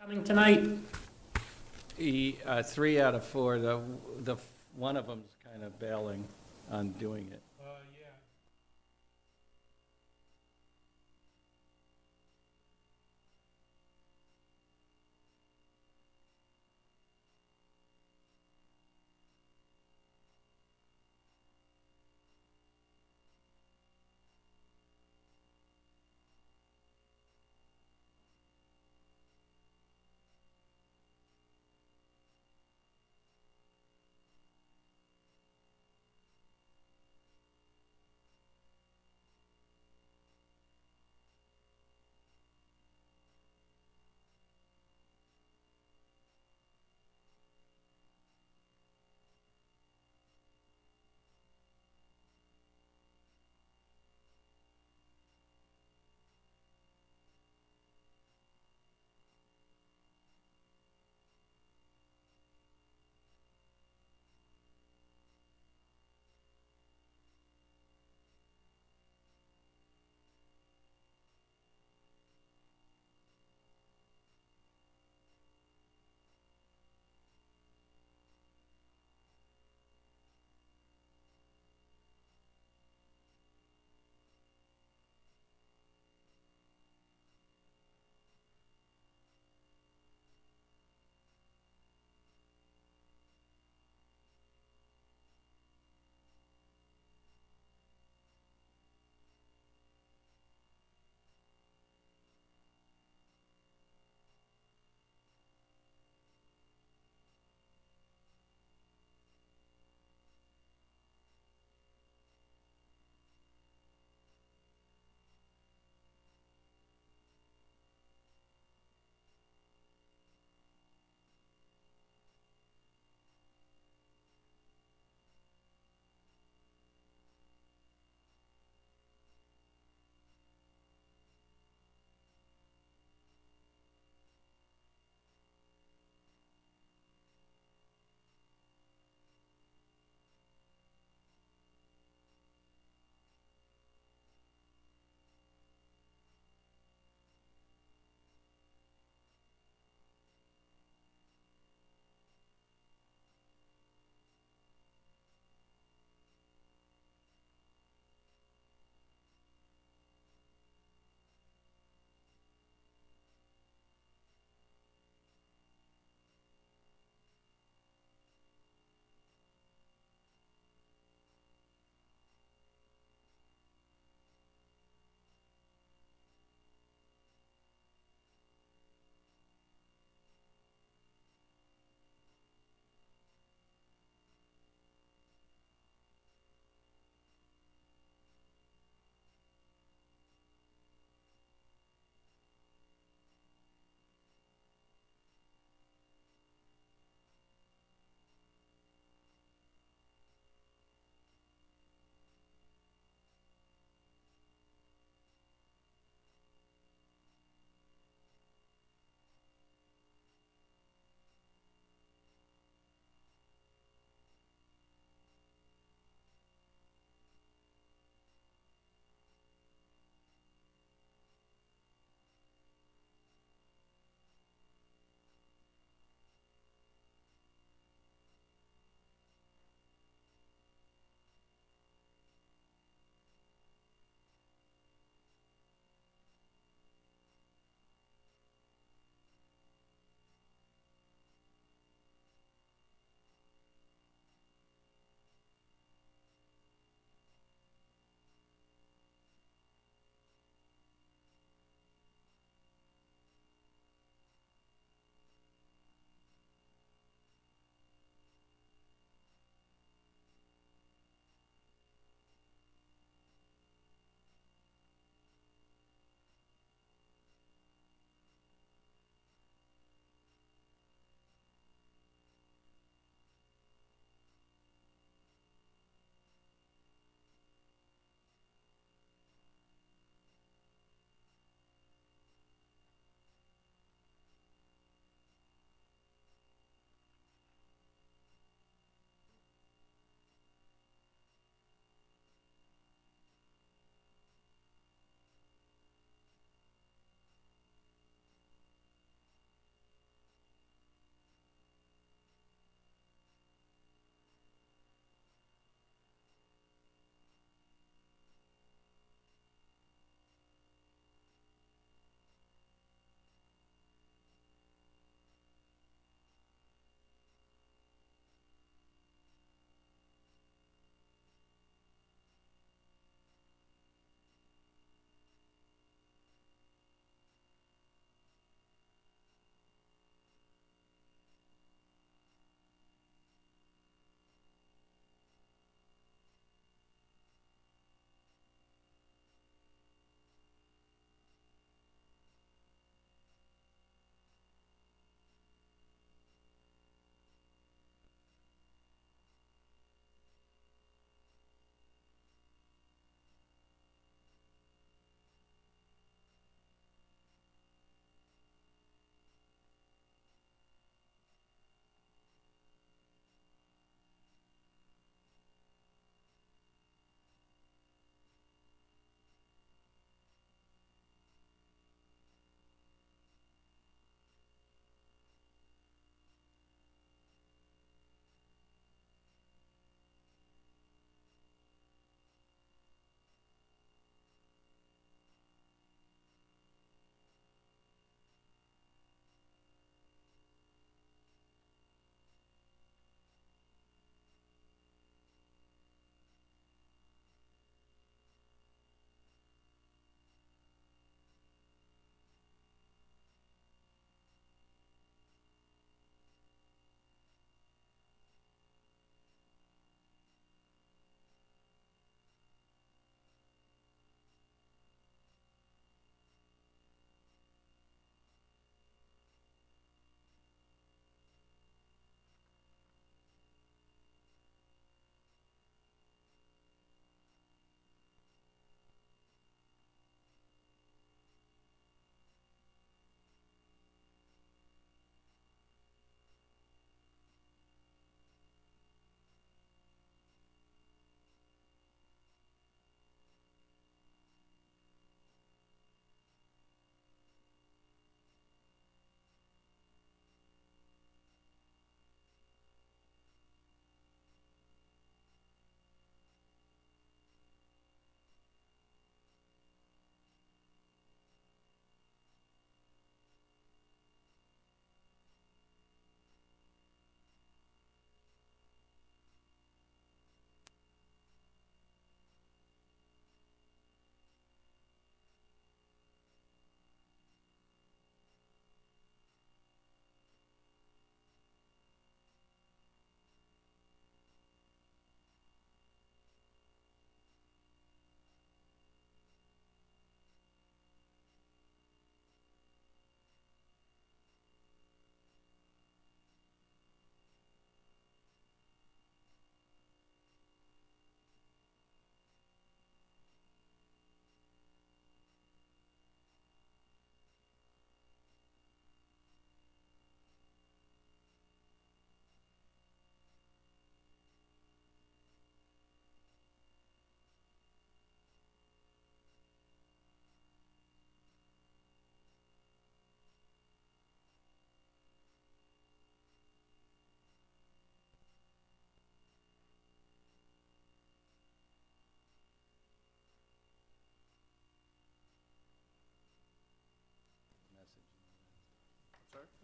Coming tonight? Three out of four, one of them's kind of bailing on doing it. Yeah.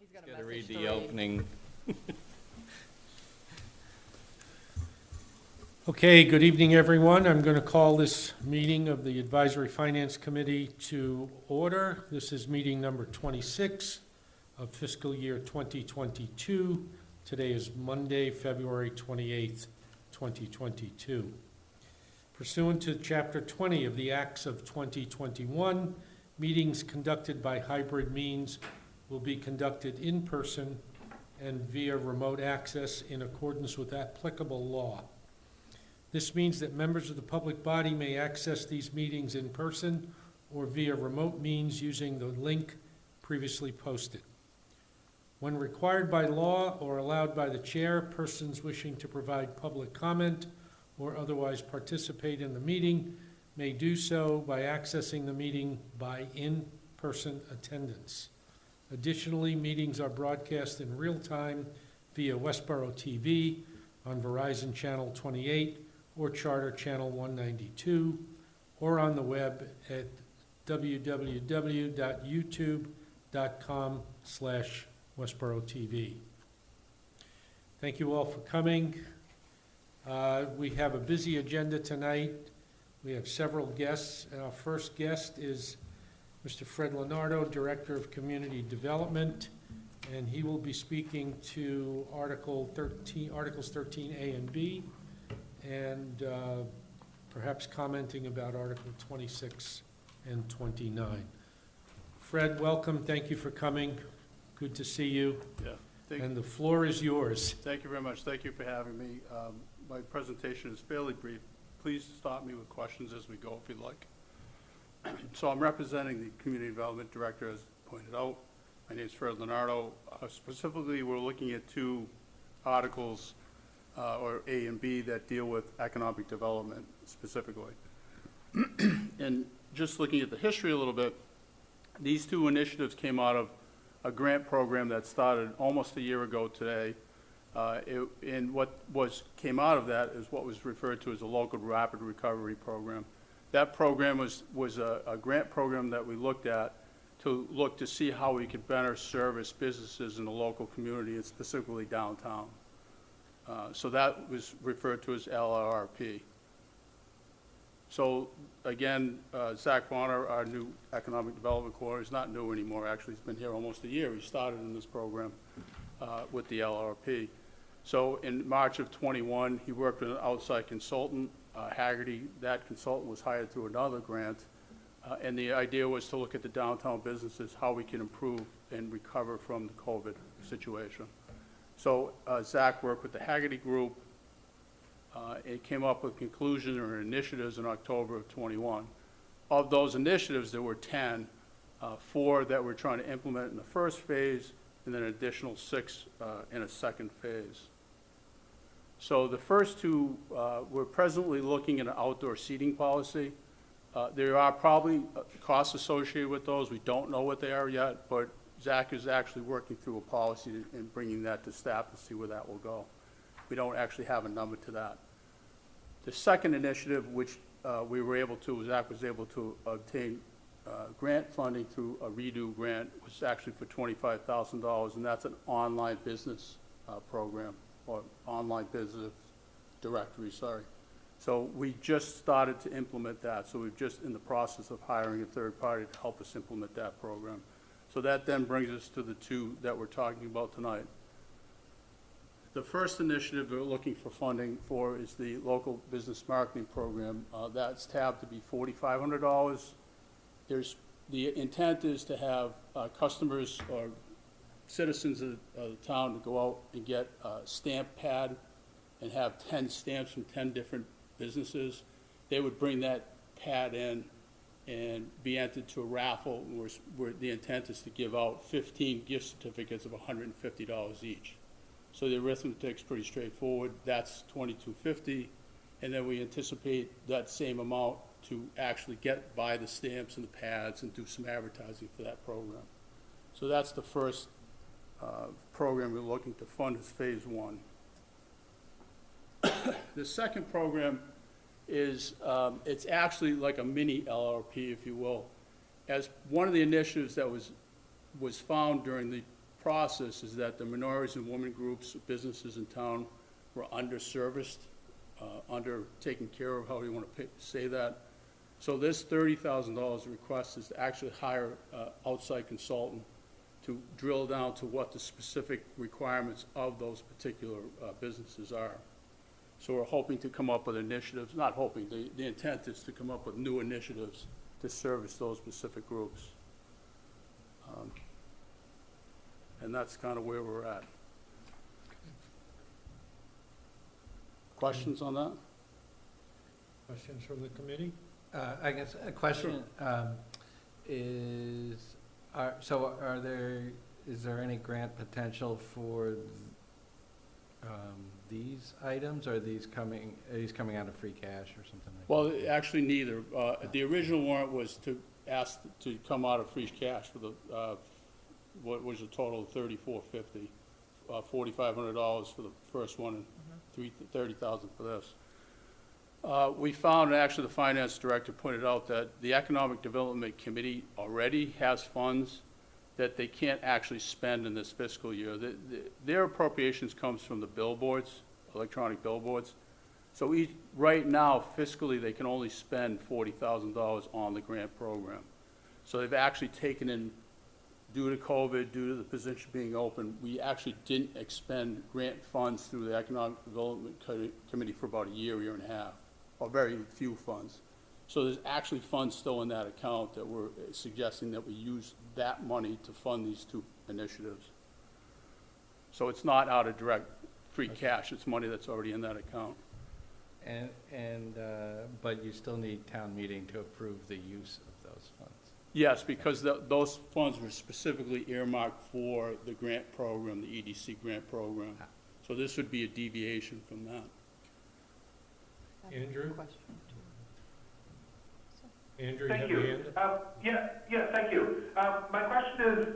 He's got a Got to message read the opening. Okay, good evening, everyone. I'm going to call this meeting of the Advisory Finance Committee to order. This is meeting number 26 of fiscal year 2022. Today is Monday, February 28th, 2022. Pursuant to Chapter 20 of the Acts of 2021, meetings conducted by hybrid means will be conducted in person and via remote access in accordance with applicable law. This means that members of the public body may access these meetings in person or via remote means using the link previously posted. When required by law or allowed by the chair, persons wishing to provide public comment or otherwise participate in the meeting may do so by accessing the meeting by in-person attendance. Additionally, meetings are broadcast in real time via Westborough TV on Verizon Channel 28 or Charter Channel 192, or on the web at www.youtube.com/WestboroughTV. Thank you all for coming. We have a busy agenda tonight. We have several guests. Our first guest is Mr. Fred Leonardo, Director of Community Development, and he will be speaking to Articles 13A and B, and perhaps commenting about Article 26 and 29. Fred, welcome. Thank you for coming. Good to see you. Yeah. And the floor is yours. Thank you very much. Thank you for having me. My presentation is fairly brief. Please stop me with questions as we go if you'd like. So I'm representing the Community Development Director, as pointed out. My name is Fred Leonardo. Specifically, we're looking at two articles, or A and B, that deal with economic development specifically. And just looking at the history a little bit, these two initiatives came out of a grant program that started almost a year ago today. And what came out of that is what was referred to as a local rapid recovery program. That program was a grant program that we looked at to see how we could better service businesses in the local community, and specifically downtown. So that was referred to as LRRP. So again, Zach Bonner, our new economic development coordinator, is not new anymore. Actually, he's been here almost a year. He started in this program with the LRP. So in March of 21, he worked with an outside consultant, Haggerty. That consultant was hired through another grant. And the idea was to look at the downtown businesses, how we can improve and recover from the COVID situation. So Zach worked with the Haggerty Group. It came up with conclusions or initiatives in October of 21. Of those initiatives, there were 10, 4 that we're trying to implement in the first phase, and then an additional 6 in a second phase. So the first two, we're presently looking at an outdoor seating policy. There are probably costs associated with those. We don't know what they are yet, but Zach is actually working through a policy and bringing that to staff to see where that will go. We don't actually have a number to that. The second initiative, which Zach was able to obtain grant funding through a redo grant, was actually for $25,000, and that's an online business program, or online business directory, sorry. So we just started to implement that, so we're just in the process of hiring a third party to help us implement that program. So that then brings us to the two that we're talking about tonight. The first initiative we're looking for funding for is the local business marketing program. That's tabbed to be $4,500. The intent is to have customers or citizens of the town to go out and get a stamp pad and have 10 stamps from 10 different businesses. They would bring that pad in and be entered to a raffle where the intent is to give out 15 gift certificates of $150 each. So the arithmetic's pretty straightforward. That's $2,250, and then we anticipate that same amount to actually buy the stamps and the pads and do some advertising for that program. So that's the first program we're looking to fund as phase one. The second program is, it's actually like a mini LRP, if you will. As one of the initiatives that was found during the process is that the minorities and women groups, businesses in town were underserviced, under taken care of, however you want to say that. So this $30,000 request is to actually hire an outside consultant to drill down to what the specific requirements of those particular businesses are. So we're hoping to come up with initiatives, not hoping, the intent is to come up with new initiatives to service those specific groups. And that's kind of where we're at. Questions on that? Questions from the committee? I guess a question is, is there any grant potential for these items, or are these coming out of free cash or something like that? Well, actually neither. The original warrant was to ask to come out of free cash for the, what was a total of $3,450, $4,500 for the first one and $30,000 for this. We found, and actually the finance director pointed out, that the Economic Development Committee already has funds that they can't actually spend in this fiscal year. Their appropriations comes from the billboards, electronic billboards. So right now, fiscally, they can only spend $40,000 on the grant program. So they've actually taken in, due to COVID, due to the position being open, we actually didn't expend grant funds through the Economic Development Committee for about a year and a half, or very few funds. So there's actually funds still in that account that we're suggesting that we use that money to fund these two initiatives. So it's not out of direct free cash, it's money that's already in that account. But you still need town meeting to approve the use of those funds. Yes, because those funds were specifically earmarked for the grant program, the EDC grant program. So this would be a deviation from that. Andrew? Andrew, Thank you have you. your hand up? Yeah, thank you. My question is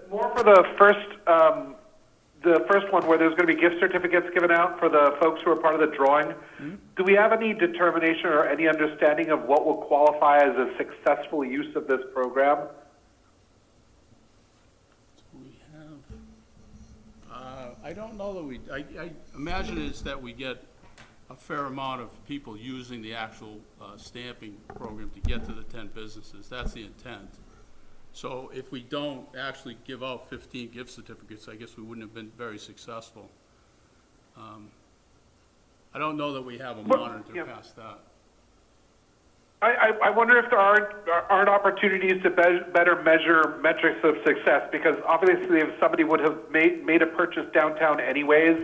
more for the first one, where there's going to be gift certificates given out for the folks who are part of the drawing. Mm-hmm. Do we have any determination or any understanding of what will qualify as a successful use of this program? We have, I don't know that I imagine it's that we get a fair amount of people using the actual stamping program to get to the 10 businesses. That's the intent. So if we don't actually give out 15 gift certificates, I guess we wouldn't have been very successful. I don't know that we have a monitor past that. I wonder if there aren't opportunities to better measure metrics of success, because obviously if somebody would have made a purchase downtown anyways,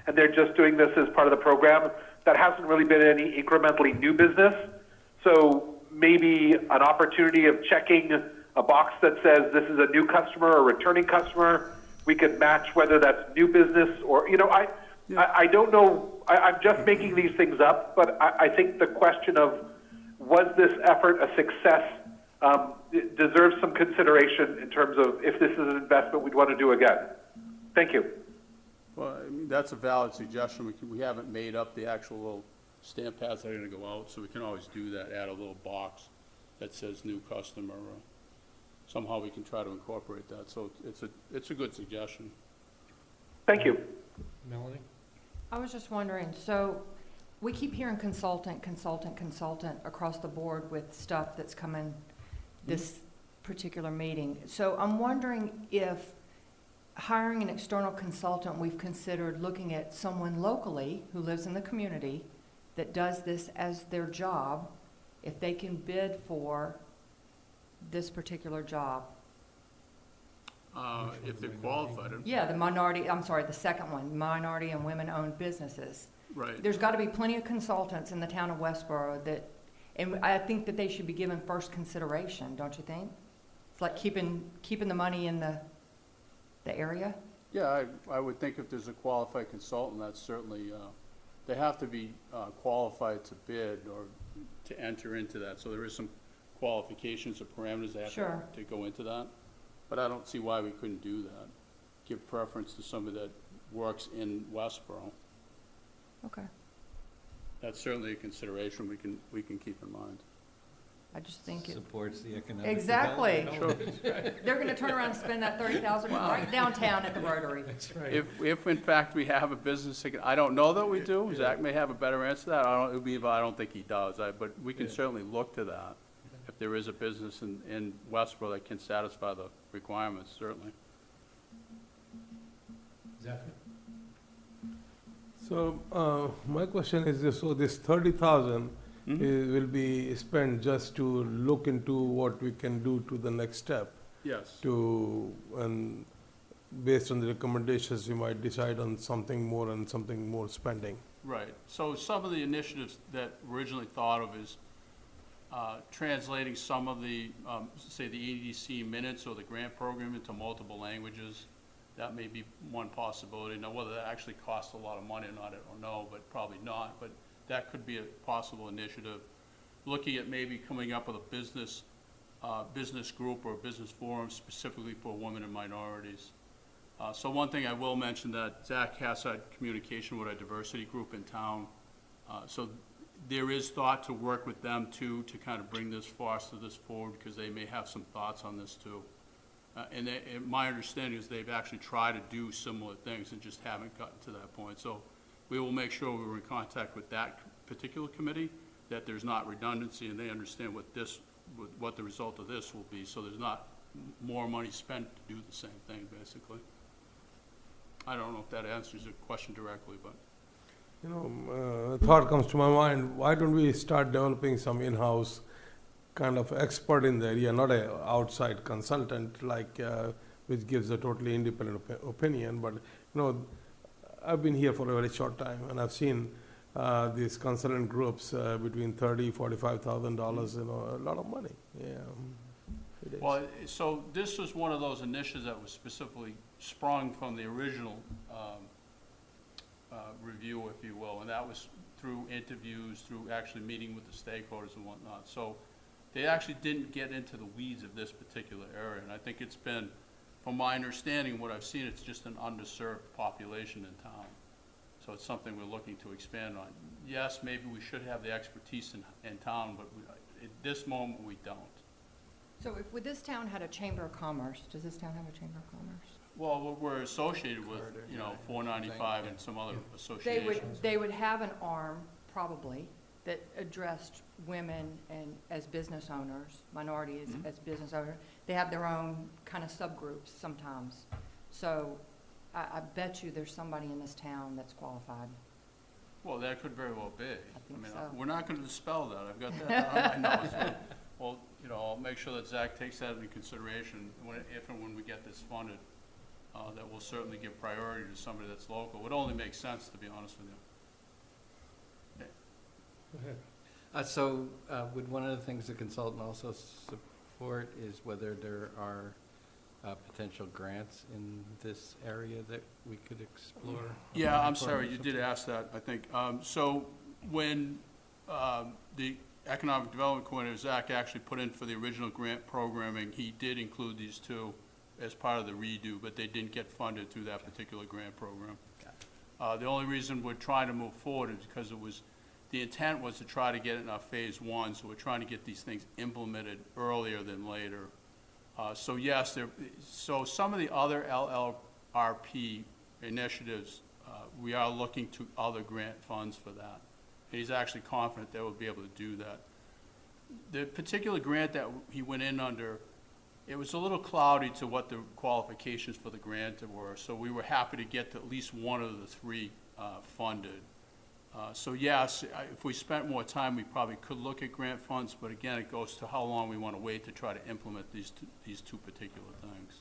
and they're just doing this as part of the program, that hasn't really been any incrementally new business. So maybe an opportunity of checking a box that says this is a new customer or returning customer. We could match whether that's new business or, I don't know. I'm just making these things up, but I think the question of was this effort a success deserves some consideration in terms of if this is an investment we'd want to do again. Thank you. Well, I mean, that's a valid suggestion. We haven't made up the actual little stamp pads that are going to go out, so we can always do that, add a little box that says new customer. Somehow we can try to incorporate that. So it's a good suggestion. Thank you. Melanie? I was just wondering, so we keep hearing consultant across the board with stuff that's coming this particular meeting. So I'm wondering if hiring an external consultant, we've considered looking at someone locally who lives in the community that does this as their job, if they can bid for this particular job. If they're qualified. Yeah, the second one, minority and women-owned businesses. Right. There's got to be plenty of consultants in the town of Westborough and I think that they should be given first consideration, don't you think? It's like keeping the money in the area. Yeah, I would think if there's a qualified consultant, that's certainly, they have to be qualified to bid or to enter into that. So there is some qualifications or parameters that have to go into that. But I don't see why we couldn't do that. Give preference to somebody that works in Westborough. Okay. That's certainly a consideration we can keep in mind. I just think it, Supports the economic exactly. development. They're gonna turn around and spend that 30,000 right downtown at the Rotary. That's right. If in fact we have a business, I don't know that we do, Zach may have a better answer to that, I don't think he does, but we can Yeah. certainly look to that. If there is a business in Westborough that can satisfy the requirements, certainly. Zachary? So, my question is this, so this 30,000 will be spent just to look into what we can do to the next step Yes. and based on the recommendations, we might decide on something more and something more spending. Right, so some of the initiatives that originally thought of is translating some of the, say, the EDC minutes or the grant program into multiple languages. That may be one possibility. Now, whether that actually costs a lot of money or not, I don't know, but probably not. But that could be a possible initiative. Looking at maybe coming up with a business group or a business forum specifically for women and minorities. So one thing I will mention that Zach has had communication with a diversity group in town. So there is thought to work with them too, to kind of bring this, foster this forward, because they may have some thoughts on this too. And my understanding is they've actually tried to do similar things and just haven't gotten to that point. So we will make sure we're in contact with that particular committee, that there's not redundancy and they understand what the result of this will be. So there's not more money spent to do the same thing, basically. I don't know if that answers your question directly, but. You know, a thought comes to my mind, why don't we start developing some in-house kind of expert in the area, not an outside consultant like, which gives a totally independent opinion, but, you know, I've been here for a very short time and I've seen these consultant groups between $30,000–$45,000, you know, a lot of money, yeah. It is. Well, so this was one of those initiatives that was specifically sprung from the original review, if you will, and that was through interviews, through actually meeting with the stakeholders and whatnot. So they actually didn't get into the weeds of this particular area, and I think it's been, from my understanding, what I've seen, it's just an underserved population in town. So it's something we're looking to expand on. Yes, maybe we should have the expertise in town, but at this moment, we don't. So if this town had a Chamber of Commerce, does this town have a Chamber of Commerce? Well, we're associated with, you know, 495 and some other associations. They would have an arm, probably, that addressed women and as business owners, minorities as business owners. They have their own kind of subgroups sometimes. So I bet you there's somebody in this town that's qualified. Well, that could very well be. think mean, so. We're not gonna dispel that, I've got that on my notes. Well, you know, I'll make sure that Zach takes that into consideration if and when we get this funded, that we'll certainly give priority to somebody that's local. It would only make sense, to be honest with you. Go ahead. So would one of the things the consultant also support is whether there are potential grants in this area that we could explore? Yeah, I'm sorry, you did ask that, I think. So when the Economic Development Coordinator, Zach, actually put in for the original grant programming, he did include these two as part of the redo, but they didn't get funded through that particular grant program. The only reason we're trying to move forward is because the intent was to try to get it in our phase one, so we're trying to get these things implemented earlier than later. So yes, so some of the other LLRP initiatives, we are looking to other grant funds for that. And he's actually confident that we'll be able to do that. The particular grant that he went in under, it was a little cloudy to what the qualifications for the grant were, so we were happy to get at least one of the three funded. So yes, if we spent more time, we probably could look at grant funds, but again, it goes to how long we want to wait to try to implement these two particular things.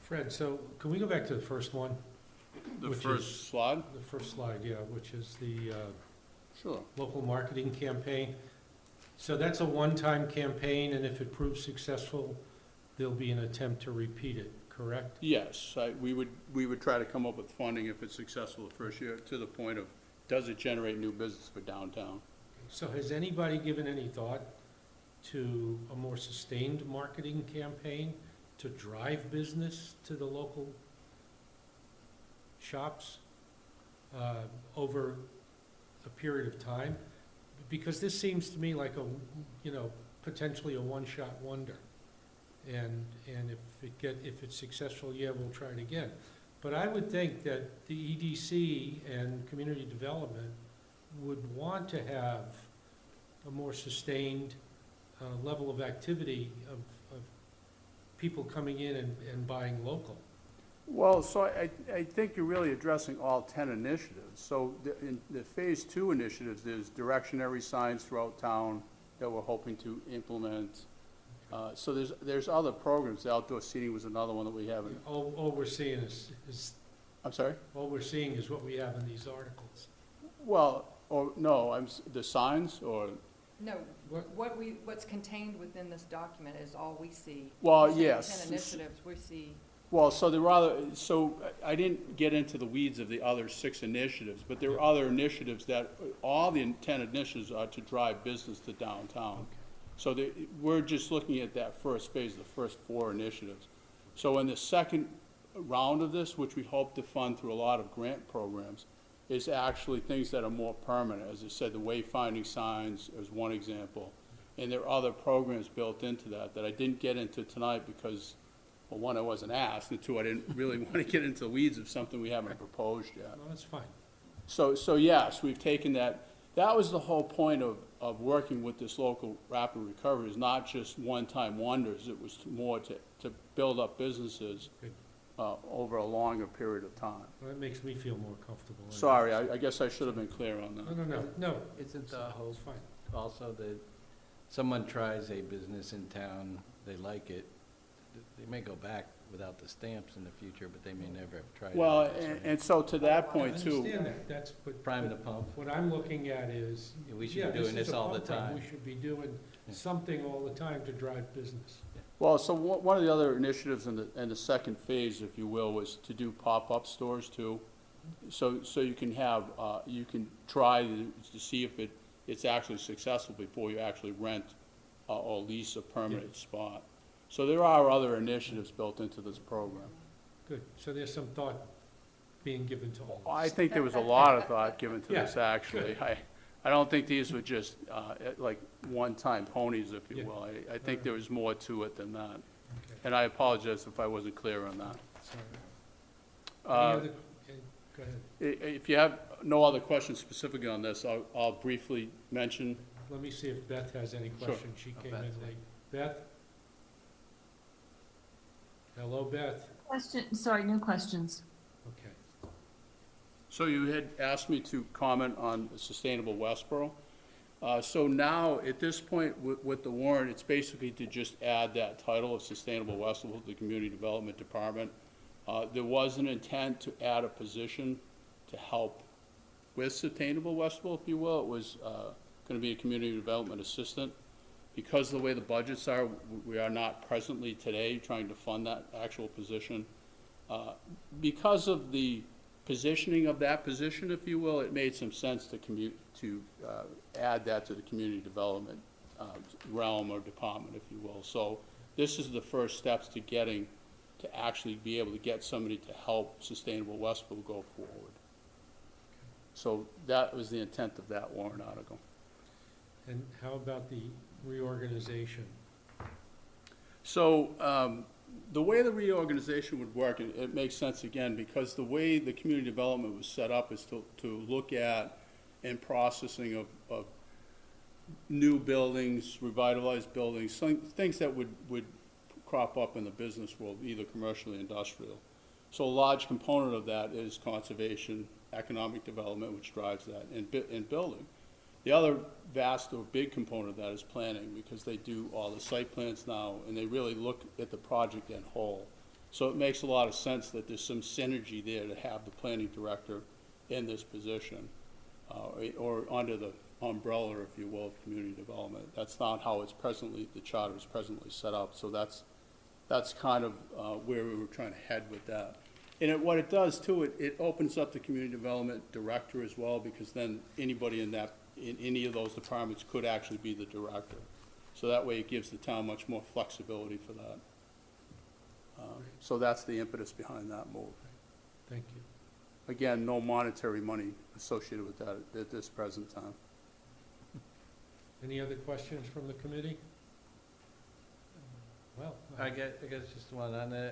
Fred, so can we go back to the first one? The Which first slide? The first slide, yeah, which is the Sure. local marketing campaign. So that's a one-time campaign, and if it proves successful, there'll be an attempt to repeat it, correct? Yes, we would try to come up with funding if it's successful the first year, to the point of, does it generate new business for downtown? So has anybody given any thought to a more sustained marketing campaign to drive business to the local shops over a period of time? because this seems to me like potentially a one-shot wonder. And if it's successful, yeah, we'll try it again. But I would think that the EDC and community development would want to have a more sustained level of activity of people coming in and buying local. Well, so I think you're really addressing all 10 initiatives. So in the Phase 2 initiatives, there's directionary signs throughout town that we're hoping to implement. So there's other programs. The outdoor seating was another one that we haven't. All we're seeing is I'm sorry? all we're seeing is what we have in these articles. Well, or no, the signs or, No, What- what's contained within this document is all we see. well, You say yes. 10 initiatives, we see. Well, so I didn't get into the weeds of the other 6 initiatives, but there are other initiatives that, all the 10 initiatives are to drive business to downtown. So we're just looking at that first phase, the first 4 initiatives. So in the second round of this, which we hope to fund through a lot of grant programs, is actually things that are more permanent. As I said, the wayfinding signs is one example. And there are other programs built into that I didn't get into tonight because, well, 1, I wasn't asked, and 2, I didn't really want to get into the weeds of something we haven't proposed yet. No, that's fine. So yes, we've taken that. That was the whole point of working with this local rapid recovery, is not just one-time wonders. It was more to build up businesses Good. over a longer period of time. Well, that makes me feel more comfortable. Sorry, I guess I should have been clear on that. No. Isn't the hope It's fine. also that someone tries a business in town, they like it, they may go back without the stamps in the future, but they may never have tried it. Well, else, right? and so to that I point too, understand that, that's, but. Prime the pump. What I'm looking at is, We should yeah, be doing is this a all the pump thing. time. We should be doing Yeah. something all the time to drive business. well, so one of the other initiatives in the second phase, if you will, was to do pop-up stores too. So you can have, you can try to see if it's actually successful before you actually rent or lease a permanent spot. So there are other initiatives built into this program. Good, so there's some thought being given to all I this. think there was a lot of thought given to this, Yeah, actually. I don't think these were just like one-time ponies, if you Yeah. will. I think there was more to it than that. Okay, And I apologize if I wasn't clear on that. sorry. Uh, Any other, go ahead. If you have no other questions specifically on this, I'll briefly mention. Let me see if Beth has any Sure. questions. She came in Beth's late. Beth? Hello, Beth? Sorry, no questions. Okay. So you had asked me to comment on Sustainable Westborough. So now, at this point with the warrant, it's basically to just add that title of Sustainable Westborough to the Community Development Department. There was an intent to add a position to help with Sustainable Westborough, if you will. It was going to be a Community Development Assistant. Because of the way the budgets are, we are not presently today trying to fund that actual position. Because of the positioning of that position, if you will, it made some sense to add that to the community development realm or department, if you will. So this is the first steps to actually be able to get somebody to help Sustainable Westborough go forward. So that was the intent of that warrant article. And how about the reorganization? So the way the reorganization would work, and it makes sense again, because the way the community development was set up is to look at and processing of new buildings, revitalized buildings, things that would crop up in the business world, either commercial or industrial. So a large component of that is conservation, economic development, which drives that, and building. The other vast or big component of that is planning, because they do all the site plans now, and they really look at the project in whole. So it makes a lot of sense that there's some synergy there to have the planning director in this position, or under the umbrella, if you will, of community development. That's not how it's presently, the charter is presently set up, so that's kind of where we were trying to head with that. And what it does too, it opens up the community development director as well, because then anybody in any of those departments could actually be the director. So that way it gives the town much more flexibility for that. So that's the impetus behind that move. Thank you. Again, no monetary money associated with that at this present time. Any other questions from the committee? Well, I guess just one, on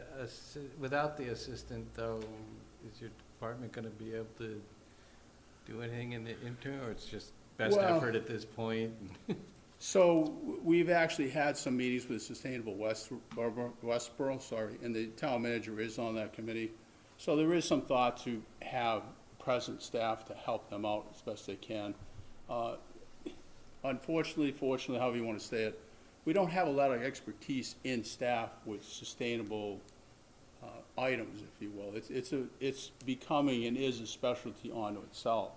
without the assistant though, is your department gonna be able to do anything in the interim, or it's just best Well- effort at this point? So we've actually had some meetings with Sustainable Westborough, and the town manager is on that committee. So there is some thought to have present staff to help them out as best they can. Unfortunately, fortunately, however you want to say it, we don't have a lot of expertise in staff with sustainable items, if you will. It's becoming and is a specialty unto itself.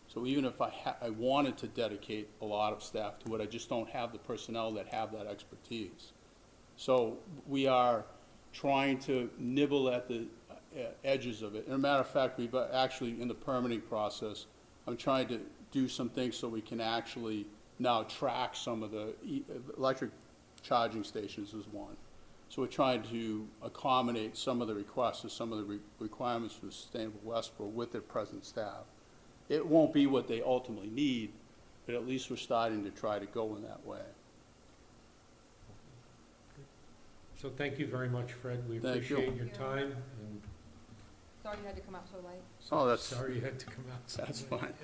So even if I wanted to dedicate a lot of staff to it, I just don't have the personnel that have that expertise. So we are trying to nibble at the edges of it. And a matter of fact, we've actually, in the permitting process, I'm trying to do some things so we can actually now track some of the electric charging stations as one. So we're trying to accommodate some of the requests or some of the requirements for Sustainable Westborough with their present staff. It won't be what they ultimately need, but at least we're starting to try to go in that way. so thank you very much, Fred. We Thank you. appreciate your time, and Sorry you had to come out so late. Oh, that's, sorry you had to come out. so that's late. fine.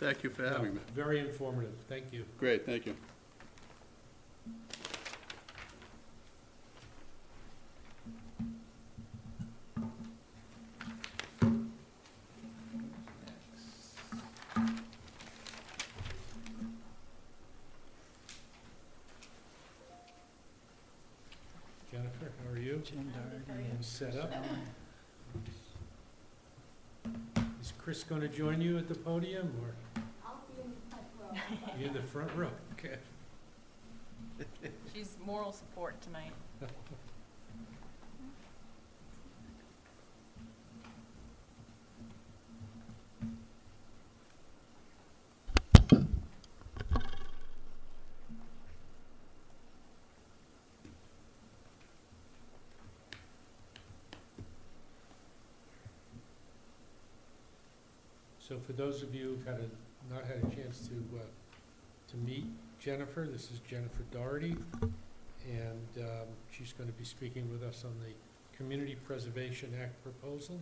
Thank you for having me. Very informative, thank you. Great, thank you. Jennifer, how are you? You set up? Is Chris going to join you at the podium, or? I'll be in the front row. You're in the front row, okay. She's moral support tonight. So for those of you who've not had a chance to meet Jennifer, this is Jennifer Doherty, and she's going to be speaking with us on the Community Preservation Act proposal.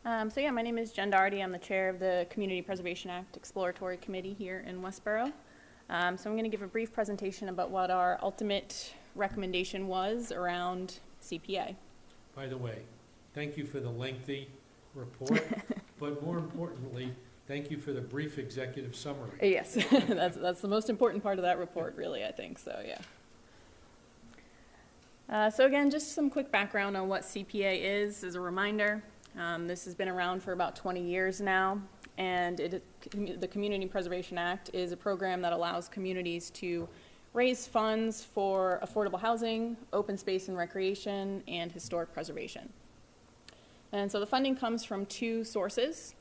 So yeah, my name is Jen Doherty. I'm the chair of the Community Preservation Act Exploratory Committee here in Westborough. So I'm going to give a brief presentation about what our ultimate recommendation was around CPA. By the way, thank you for the lengthy report, but more importantly, thank you for the brief executive summary. Yes, that's the most important part of that report, really, I think, so yeah. So again, just some quick background on what CPA is, as a reminder. This has been around for about 20 years now, and the Community Preservation Act is a program that allows communities to raise funds for affordable housing, open space and recreation, and historic preservation. And so the funding comes from two sources.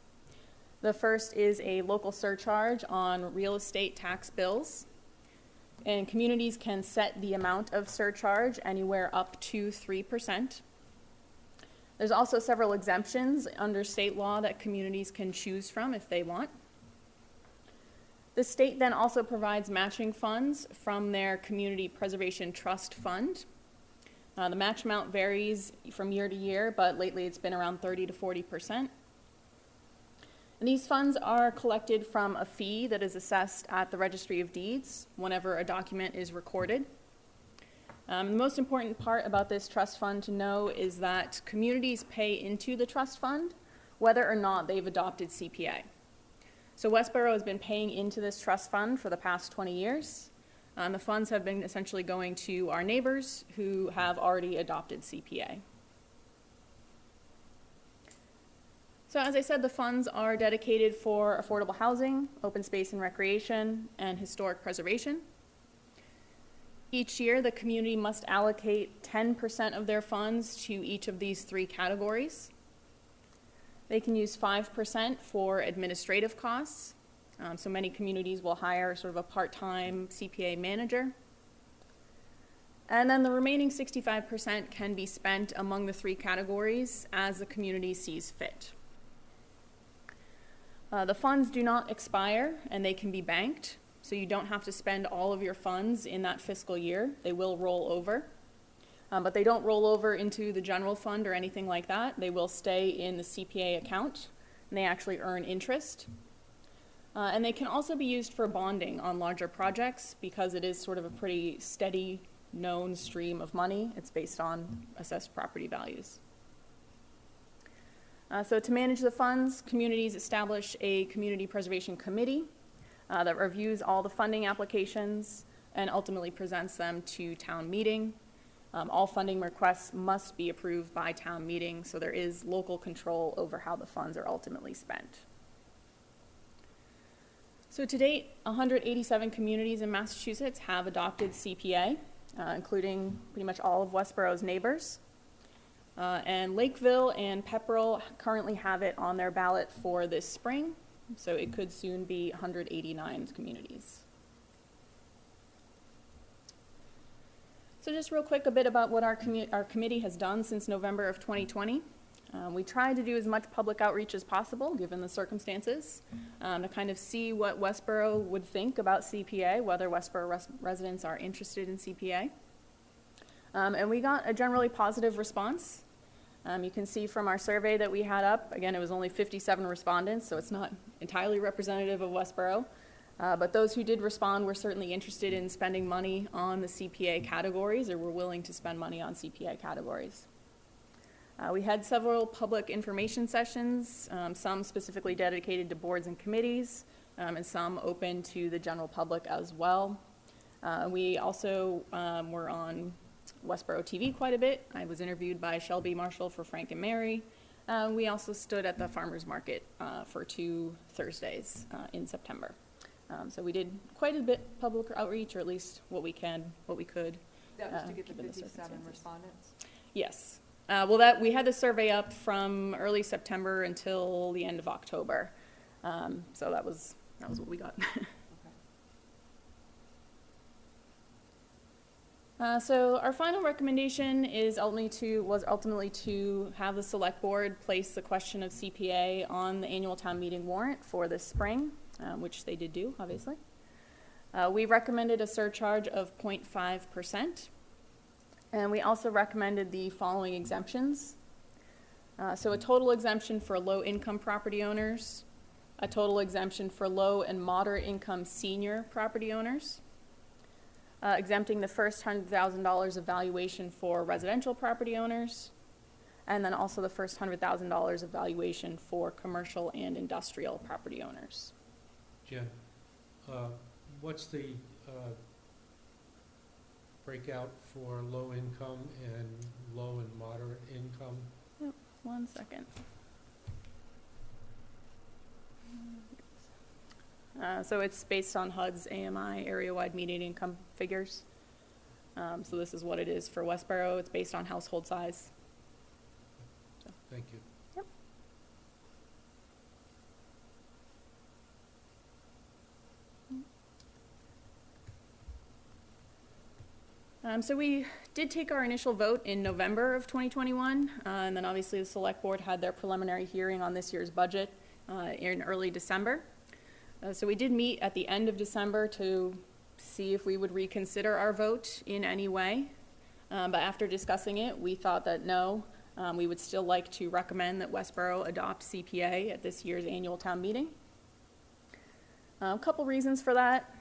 The first is a local surcharge on real estate tax bills. And communities can set the amount of surcharge anywhere up to 3%. There's also several exemptions under state law that communities can choose from if they want. The state then also provides matching funds from their Community Preservation Trust Fund. The match amount varies from year to year, but lately it's been around 30 to 40%. And these funds are collected from a fee that is assessed at the Registry of Deeds whenever a document is recorded. The most important part about this trust fund to know is that communities pay into the trust fund whether or not they've adopted CPA. So Westborough has been paying into this trust fund for the past 20 years. The funds have been essentially going to our neighbors who have already adopted CPA. So as I said, the funds are dedicated for affordable housing, open space and recreation, and historic preservation. Each year, the community must allocate 10% of their funds to each of these three categories. They can use 5% for administrative costs. So many communities will hire sort of a part-time CPA manager. And then the remaining 65% can be spent among the three categories as the community sees fit. The funds do not expire and they can be banked. so you don't have to spend all of your funds in that fiscal year. They will roll over. But they don't roll over into the general fund or anything like that. They will stay in the CPA account, and they actually earn interest. And they can also be used for bonding on larger projects because it is sort of a pretty steady, known stream of money. It's based on assessed property values. So to manage the funds, communities establish a community preservation committee that reviews all the funding applications and ultimately presents them to town meeting. All funding requests must be approved by town meeting, so there is local control over how the funds are ultimately spent. So to date, 187 communities in Massachusetts have adopted CPA, including pretty much all of Westborough's neighbors. And Lakeville and Pepperell currently have it on their ballot for this spring, so it could soon be 189 communities. So just real quick, a bit about what our committee has done since November of 2020. We tried to do as much public outreach as possible, given the circumstances, to kind of see what Westborough would think about CPA, whether Westborough residents are interested in CPA. And we got a generally positive response. You can see from our survey that we had up, again, it was only 57 respondents, so it's not entirely representative of Westborough. But those who did respond were certainly interested in spending money on the CPA categories, or were willing to spend money on CPA categories. We had several public information sessions, some specifically dedicated to boards and committees, and some open to the general public as well. We also were on Westborough TV quite a bit. I was interviewed by Shelby Marshall for Frank and Mary. We also stood at the farmers market for 2 Thursdays in September. So we did quite a bit public outreach, or at least what we could. That was to get the given 57 circumstances. respondents? Yes. We had the survey up from early September until the end of October. So that was what we got. So our final recommendation was ultimately to have the select board place the question of CPA on the annual town meeting warrant for this spring, which they did do, obviously. We recommended a surcharge of 0.5%. And we also recommended the following exemptions. So a total exemption for low-income property owners, a total exemption for low and moderate-income senior property owners, exempting the first $100,000 of valuation for residential property owners, and then also the first $100,000 of valuation for commercial and industrial property owners. Jen, what's the breakout for low income and low and moderate income? Yep, 1 second. So it's based on HUD's AMI, area-wide median income figures. So this is what it is for Westborough. It's based on household size. So. Thank you. So we did take our initial vote in November of 2021, and then obviously the select board had their preliminary hearing on this year's budget in early December. So we did meet at the end of December to see if we would reconsider our vote in any way. But after discussing it, we thought that no, we would still like to recommend that Westborough adopt CPA at this year's annual town meeting. A couple reasons for that.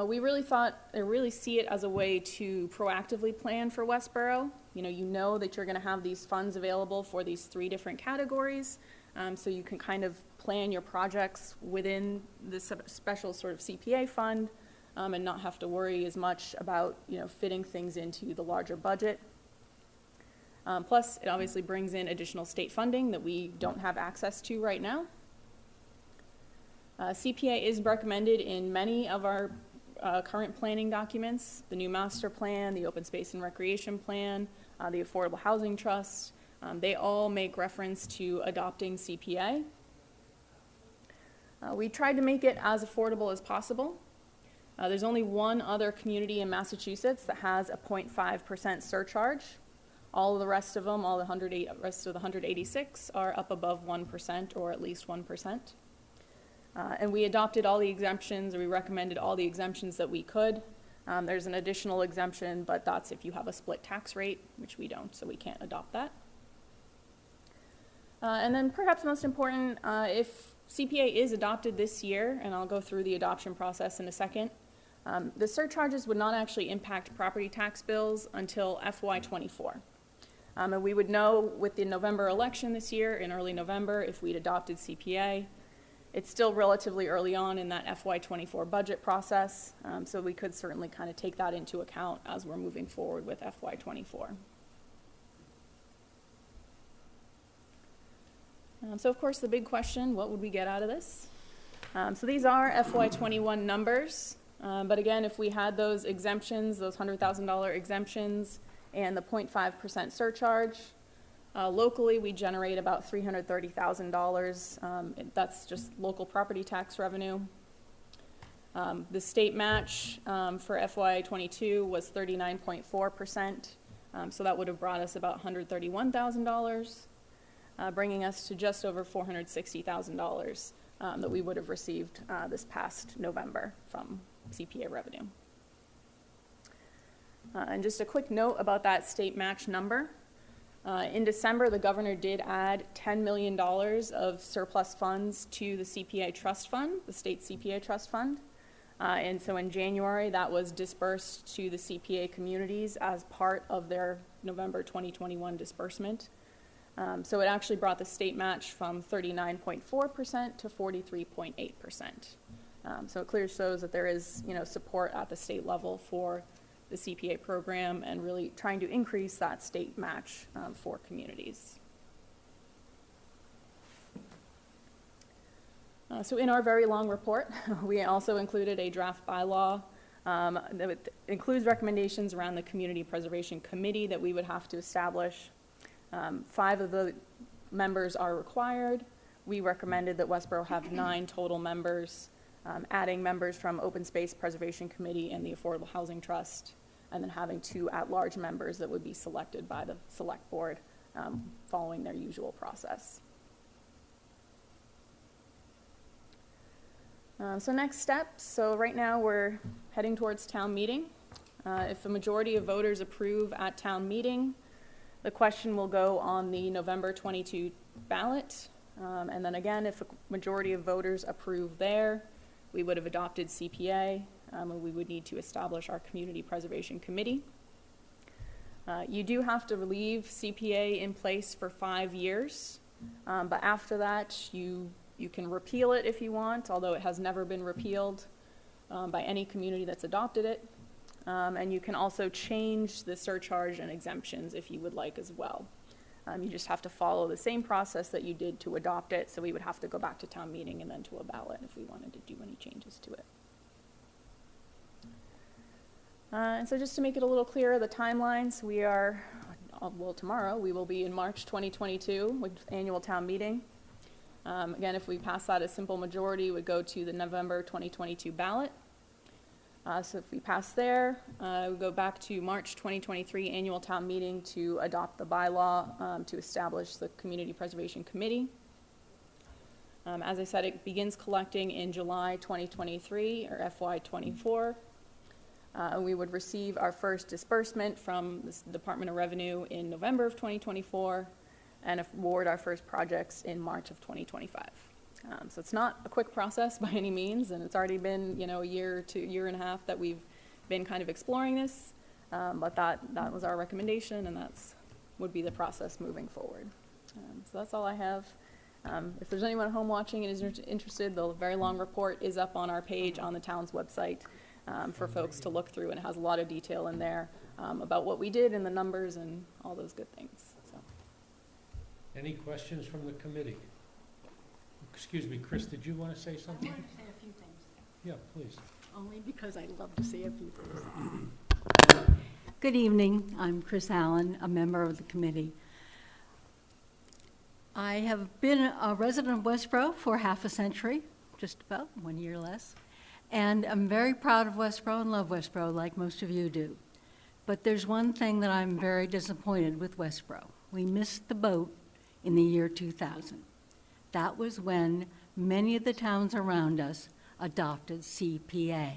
We really see it as a way to proactively plan for Westborough. You know that you're going to have these funds available for these 3 different categories, so you can kind of plan your projects within this special sort of CPA fund, and not have to worry as much about fitting things into the larger budget. Plus, it obviously brings in additional state funding that we don't have access to right now. CPA is recommended in many of our current planning documents: the new master plan, the open space and recreation plan, the affordable housing trust. They all make reference to adopting CPA. We tried to make it as affordable as possible. There's only one other community in Massachusetts that has a 0.5% surcharge. All of the rest of them, rest of the 186, are up above 1% or at least 1%. And we adopted all the exemptions, or we recommended all the exemptions that we could. There's an additional exemption, but that's if you have a split tax rate, which we don't, so we can't adopt that. And then perhaps most important, if CPA is adopted this year, and I'll go through the adoption process in a second, the surcharges would not actually impact property tax bills until FY24. And we would know with the November election this year, in early November, if we'd adopted CPA. It's still relatively early on in that FY24 budget process, so we could certainly kind of take that into account as we're moving forward with FY24. So of course the big question, what would we get out of this? So these are FY21 numbers, but again, if we had those exemptions, those $100,000 exemptions, and the 0.5% surcharge, locally we generate about $330,000. That's just local property tax revenue. The state match for FY22 was 39.4%, so that would have brought us about $131,000. Bringing us to just over $460,000 that we would have received this past November from CPA revenue. And just a quick note about that state match number. In December, the governor did add $10 million of surplus funds to the CPA trust fund, the state CPA trust fund. And so in January, that was dispersed to the CPA communities as part of their November 2021 disbursement. So it actually brought the state match from 39.4% to 43.8%. So it clearly shows that there is, support at the state level for the CPA program and really trying to increase that state match for communities. So in our very long report, we also included a draft bylaw that includes recommendations around the Community Preservation Committee that we would have to establish. 5 of the members are required. We recommended that Westborough have 9 total members, adding members from Open Space Preservation Committee and the Affordable Housing Trust, and then having 2 at-large members that would be selected by the Select Board following their usual process. So next steps, so right now we're heading towards town meeting. If a majority of voters approve at town meeting, the question will go on the November 22 ballot. And then again, if a majority of voters approve there, we would have adopted CPA, and we would need to establish our Community Preservation Committee. You do have to leave CPA in place for 5 years, but after that, you can repeal it if you want, although it has never been repealed by any community that's adopted it. And you can also change the surcharge and exemptions if you would like as well. You just have to follow the same process that you did to adopt it, so we would have to go back to town meeting and then to a ballot if we wanted to do any changes to it. And so just to make it a little clearer, the timelines, we are, well, tomorrow we will be in March 2022 with annual town meeting. Again, if we pass that a simple majority, it would go to the November 2022 ballot. So if we pass there, we go back to March 2023 annual town meeting to adopt the bylaw to establish the Community Preservation Committee. As I said, it begins collecting in July 2023 or FY24. We would receive our first disbursement from the Department of Revenue in November of 2024 and award our first projects in March of 2025. So it's not a quick process by any means, and it's already been, a year to year and a half that we've been kind of exploring this, but that was our recommendation, and would be the process moving forward. So that's all I have. If there's anyone at home watching and is interested, the very long report is up on our page on the town's website for folks to look through, and it has a lot of detail in there about what we did and the numbers and all those good things. So. Any questions from the committee? Excuse me, Chris, did you want to say something? I wanted to say a few things, Yeah, please. only because I love to say a few things. Good evening. I'm Chris Allen, a member of the committee. I have been a resident of Westborough for half a century, just about 1 year less, and I'm very proud of Westborough and love Westborough like most of you do. But there's one thing that I'm very disappointed with Westborough. We missed the boat in the year 2000. That was when many of the towns around us adopted CPA.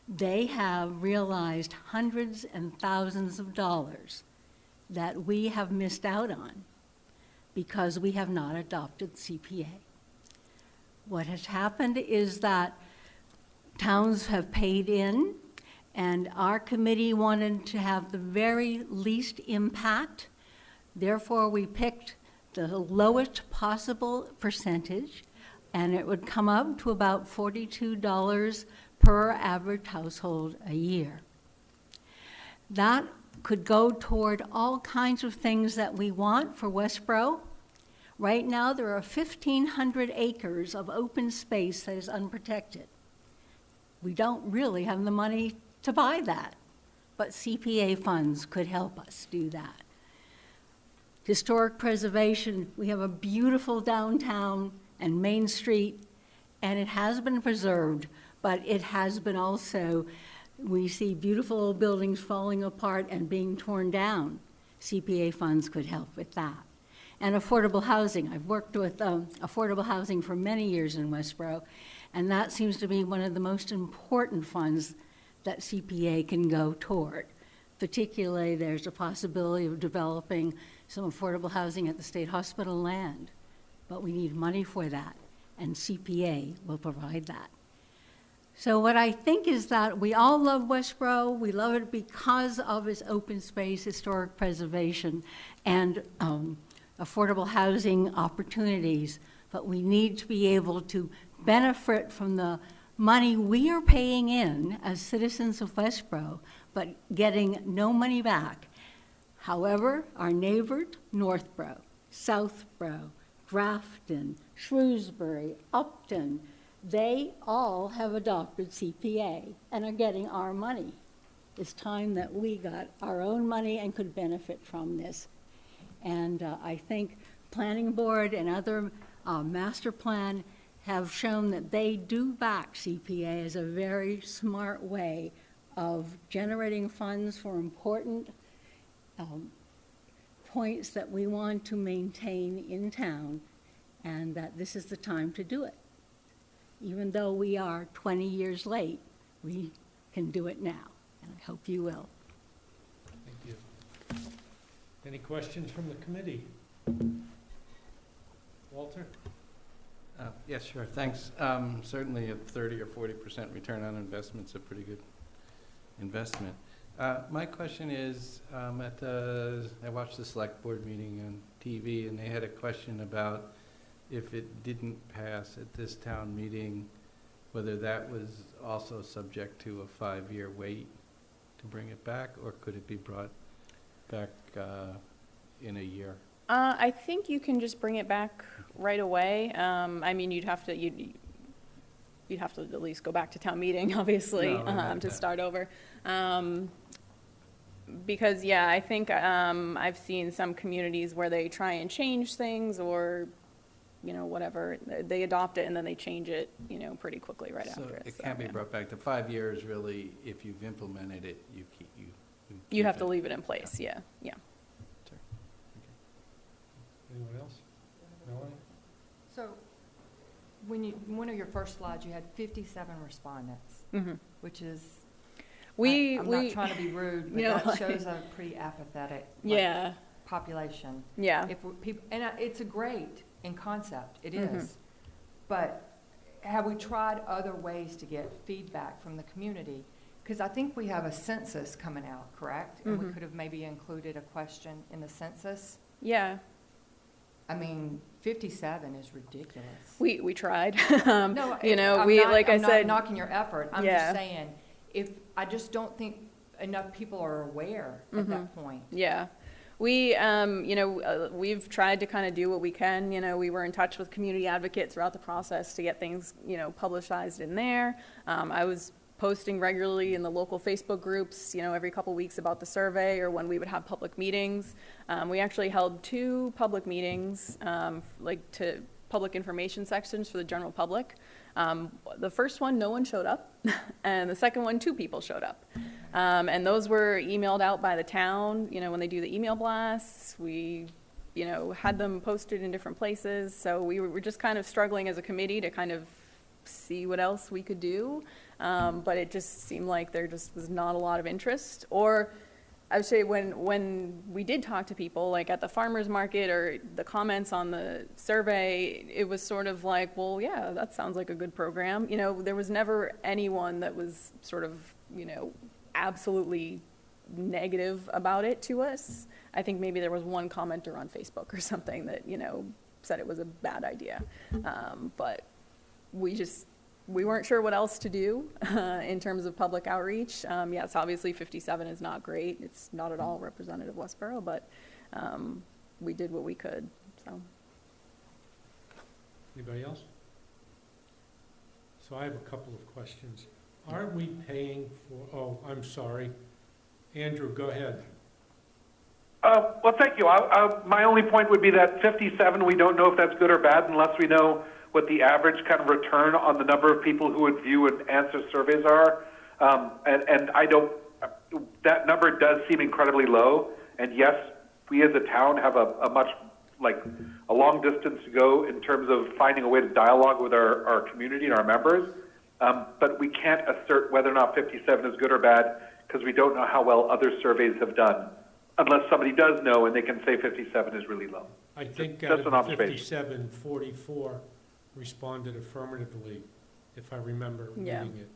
They have realized hundreds and thousands of dollars that we have missed out on because we have not adopted CPA. What has happened is that towns have paid in, and our committee wanted to have the very least impact. Therefore, we picked the lowest possible percentage, and it would come up to about $42 per average household a year. That could go toward all kinds of things that we want for Westborough. Right now, there are 1,500 acres of open space that is unprotected. We don't really have the money to buy that, but CPA funds could help us do that. Historic preservation, we have a beautiful downtown and Main Street, and it has been preserved, but it has been also, we see beautiful old buildings falling apart and being torn down. CPA funds could help with that. And affordable housing. I've worked with affordable housing for many years in Westborough, and that seems to be one of the most important funds that CPA can go toward. Particularly, there's a possibility of developing some affordable housing at the state hospital land, but we need money for that, and CPA will provide that. So what I think is that we all love Westborough. We love it because of its open space, historic preservation, and affordable housing opportunities, but we need to be able to benefit from the money we are paying in as citizens of Westborough, but getting no money back. However, our neighbors, Northborough, Southborough, Grafton, Shrewsbury, Upton, they all have adopted CPA and are getting our money. It's time that we got our own money and could benefit from this. And I think Planning Board and other master plan have shown that they do back CPA as a very smart way of generating funds for important points that we want to maintain in town, and that this is the time to do it. Even though we are 20 years late, we can do it now, and I hope you will. Thank you. Any questions from the committee? Walter? Yes, sure, thanks. Certainly a 30 or 40% return on investment's a pretty good investment. My question is, I watched the select board meeting on TV, and they had a question about if it didn't pass at this town meeting, whether that was also subject to a 5-year wait to bring it back, or could it be brought back in a year? I think you can just bring it back right away. I mean, you'd have to at least go back to town meeting, obviously, No, I meant to that. start over. Because, yeah, I think I've seen some communities where they try and change things, or, you know, whatever, they adopt it and then they change it, you know, pretty quickly right So after. it So, can't be yeah. brought back. The 5 years, really, if you've implemented it, you keep. You have to leave it in place, yeah, yeah. Anyone else? Melanie? So, one of your first slides, you had 57 respondents, which is, I'm not trying to be rude, but you know, that shows a pretty apathetic Yeah, population. yeah. If people, and it's a great in concept, it is. But have we tried other ways to get feedback from the community? Because I think we have a census coming out, correct? And we could have maybe included a question in the census. Yeah, I mean, 57 is ridiculous. we tried. No, You know, I'm we, not- like I I'm not said, knocking your effort. I'm Yeah. just saying, I just don't think enough people are aware at that point. yeah. We, you know, we've tried to kind of do what we can. You know, we were in touch with community advocates throughout the process to get things, you know, publicized in there. I was posting regularly in the local Facebook groups, you know, every couple weeks about the survey or when we would have public meetings. We actually held 2 public meetings, like to public information sections for the general public. The first one, no one showed up, and the second one, 2 people showed up. And those were emailed out by the town, you know, when they do the email blasts. We had them posted in different places. So we were just kind of struggling as a committee to kind of see what else we could do. But it just seemed like there just was not a lot of interest. Or I would say when we did talk to people, like at the farmer's market or the comments on the survey, it was sort of like, well, yeah, that sounds like a good program. There was never anyone that was sort of, absolutely negative about it to us. I think maybe there was one commenter on Facebook or something that, said it was a bad idea. But we weren't sure what else to do in terms of public outreach. Yes, obviously 57 is not great. It's not at all representative of Westborough, but we did what we could, so. Anybody else? So I have a couple of questions. Aren't we paying for, oh, I'm sorry. Andrew, go ahead. Well, thank you. My only point would be that 57, we don't know if that's good or bad unless we know what the average kind of return on the number of people who would view and answer surveys are. And I don't, that number does seem incredibly low. And yes, we as a town have a much, a long distance to go in terms of finding a way to dialogue with our community and our members. But we can't assert whether or not 57 is good or bad because we don't know how well other surveys have done, unless somebody does know and they can say 57 is really low. I think Just out an of observation. 57, 44 responded affirmatively, if I remember Yeah. reading it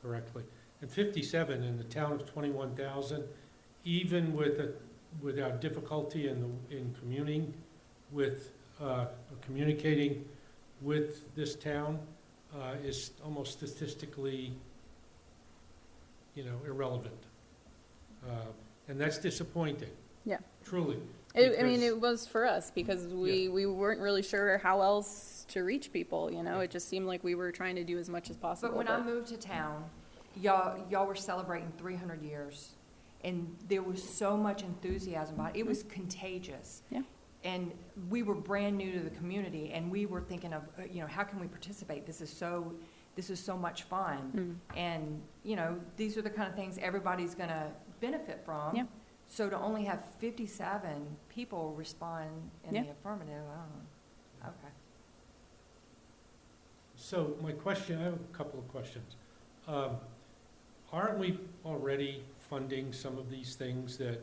correctly. And 57 in the town of 21,000, even with our difficulty in communicating with this town, is almost statistically, irrelevant. And that's disappointing. Yeah. Truly. It was for us because we weren't really sure how else to reach people, It just seemed like we were trying to do as much as possible. But when I moved to town, y'all were celebrating 300 years, and there was so much enthusiasm about it. It was contagious. Yeah. And we were brand new to the community, and we were thinking of, how can we participate? This is so much fun. And, these are the kind of things everybody's going to benefit from. Yeah. So to only have 57 people respond in Yeah. the affirmative, I don't know. Okay. So my question, I have a couple of questions. Aren't we already funding some of these things that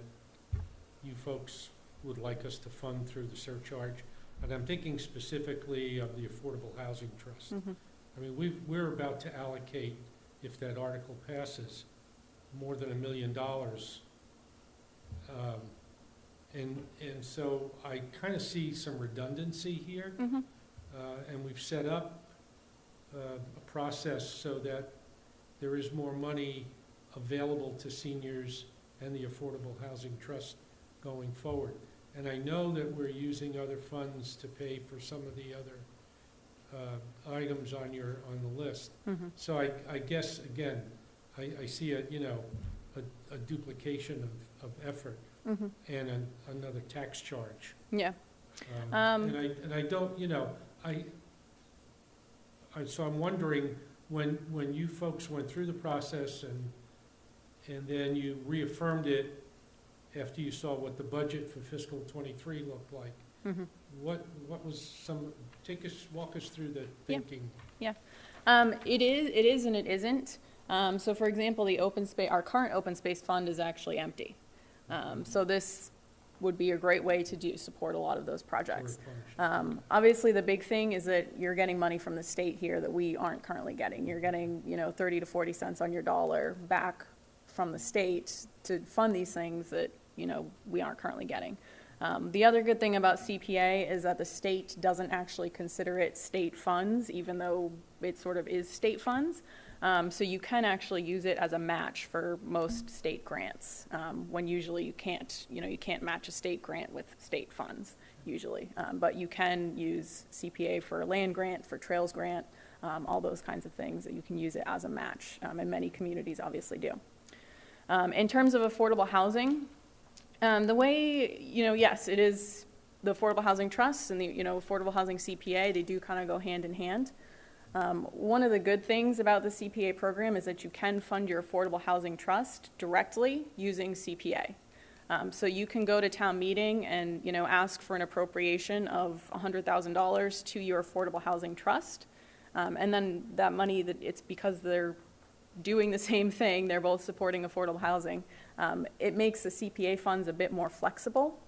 you folks would like us to fund through the surcharge? And I'm thinking specifically of the Affordable Housing Trust. We're about to allocate, if that article passes, more than $1 million. And so I kind of see some redundancy here. And we've set up a process so that there is more money available to seniors and the Affordable Housing Trust going forward. And I know that we're using other funds to pay for some of the other items on the list. So I guess, again, I see a duplication of effort and another tax charge. Yeah. And I don't, so I'm wondering, when you folks went through the process and then you reaffirmed it after you saw what the budget for fiscal '23 looked like, what was walk us through the thinking? It is and it isn't. So for example, our current open space fund is actually empty. So this would be a great way to support a lot of those projects. Obviously, the big thing is that you're getting money from the state here that we aren't currently getting. You're getting, 30 to 40 cents on your dollar back from the state to fund these things that, we aren't currently getting. The other good thing about CPA is that the state doesn't actually consider it state funds, even though it sort of is state funds. So you can actually use it as a match for most state grants, when usually you can't match a state grant with state funds, usually. But you can use CPA for a land grant, for trails grant, all those kinds of things that you can use it as a match, and many communities obviously do. In terms of affordable housing, the way, yes, it is the Affordable Housing Trust and the, Affordable Housing CPA, they do kind of go hand in hand. One of the good things about the CPA program is that you can fund your Affordable Housing Trust directly using CPA. So you can go to town meeting and, ask for an appropriation of $100,000 to your affordable housing trust. And then that money, it's because they're doing the same thing, they're both supporting affordable housing. It makes the CPA funds a bit more flexible,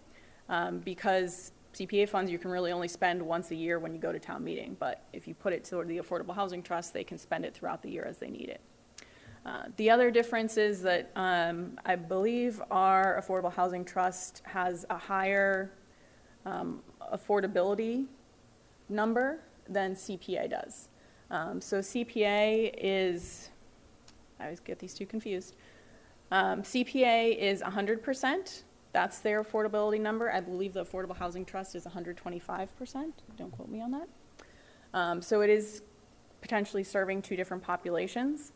because CPA funds you can really only spend once a year when you go to town meeting. But if you put it toward the affordable housing trust, they can spend it throughout the year as they need it. The other difference is that I believe our affordable housing trust has a higher affordability number than CPA does. So CPA is, I always get these two confused. CPA is 100%. That's their affordability number. I believe the Affordable Housing Trust is 125%. Don't quote me on that. So it is potentially serving two different populations.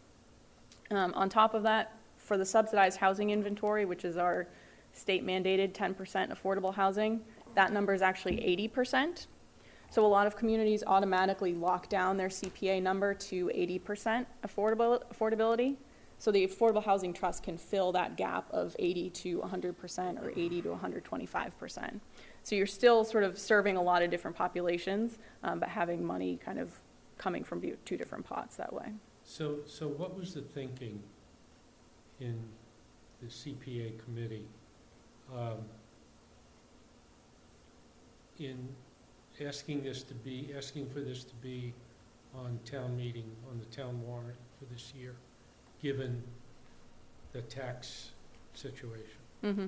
On top of that, for the subsidized housing inventory, which is our state mandated 10% affordable housing, that number is actually 80%. So a lot of communities automatically lock down their CPA number to 80% affordability. So the Affordable Housing Trust can fill that gap of 80 to 100% or 80 to 125%. So you're still sort of serving a lot of different populations, but having money kind of coming from two different pots that way. So what was the thinking in the CPA committee in asking for this to be on town meeting, on the town warrant for this year, given the tax situation? Mm-hmm.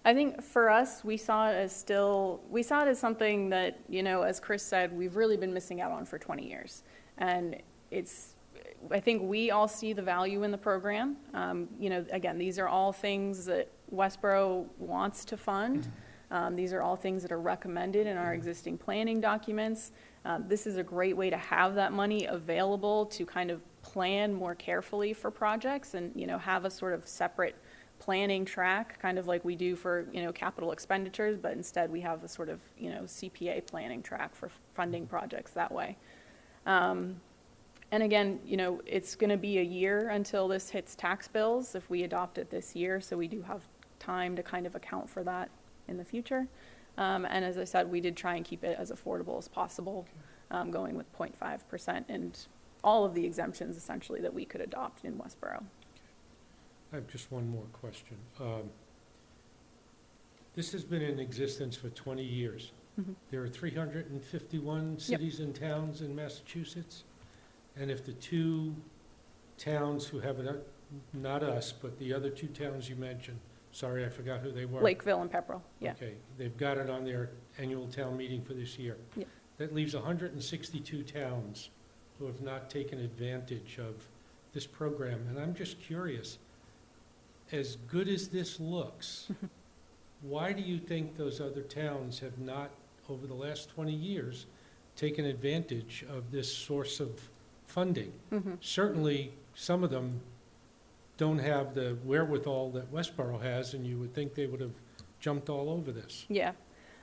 I think for us, we saw it as something that, as Chris said, we've really been missing out on for 20 years. And I think we all see the value in the program. Again, these are all things that Westborough wants to fund. These are all things that are recommended in our existing planning documents. This is a great way to have that money available to kind of plan more carefully for projects and, have a sort of separate planning track, kind of like we do for, capital expenditures, but instead we have a sort of, CPA planning track for funding projects that way. And again, it's going to be a year until this hits tax bills if we adopt it this year, so we do have time to kind of account for that in the future. And as I said, we did try and keep it as affordable as possible, going with 0.5% and all of the exemptions essentially that we could adopt in Westborough. I have just one more question. This has been in existence for 20 years. Mm-hmm. There are 351 cities and towns in Massachusetts. And if the two towns who have it, not us, but the other two towns you mentioned, sorry, I forgot who they were. Lakeville and Pepperell, yeah. Okay, they've got it on their annual town meeting for this year. Yeah. That leaves 162 towns who have not taken advantage of this program. And I'm just curious, as good as this looks, why do you think those other towns have not, over the last 20 years, taken advantage of this source of funding? Mm-hmm. Certainly, some of them don't have the wherewithal that Westborough has, and you would think they would have jumped all over this. Yeah,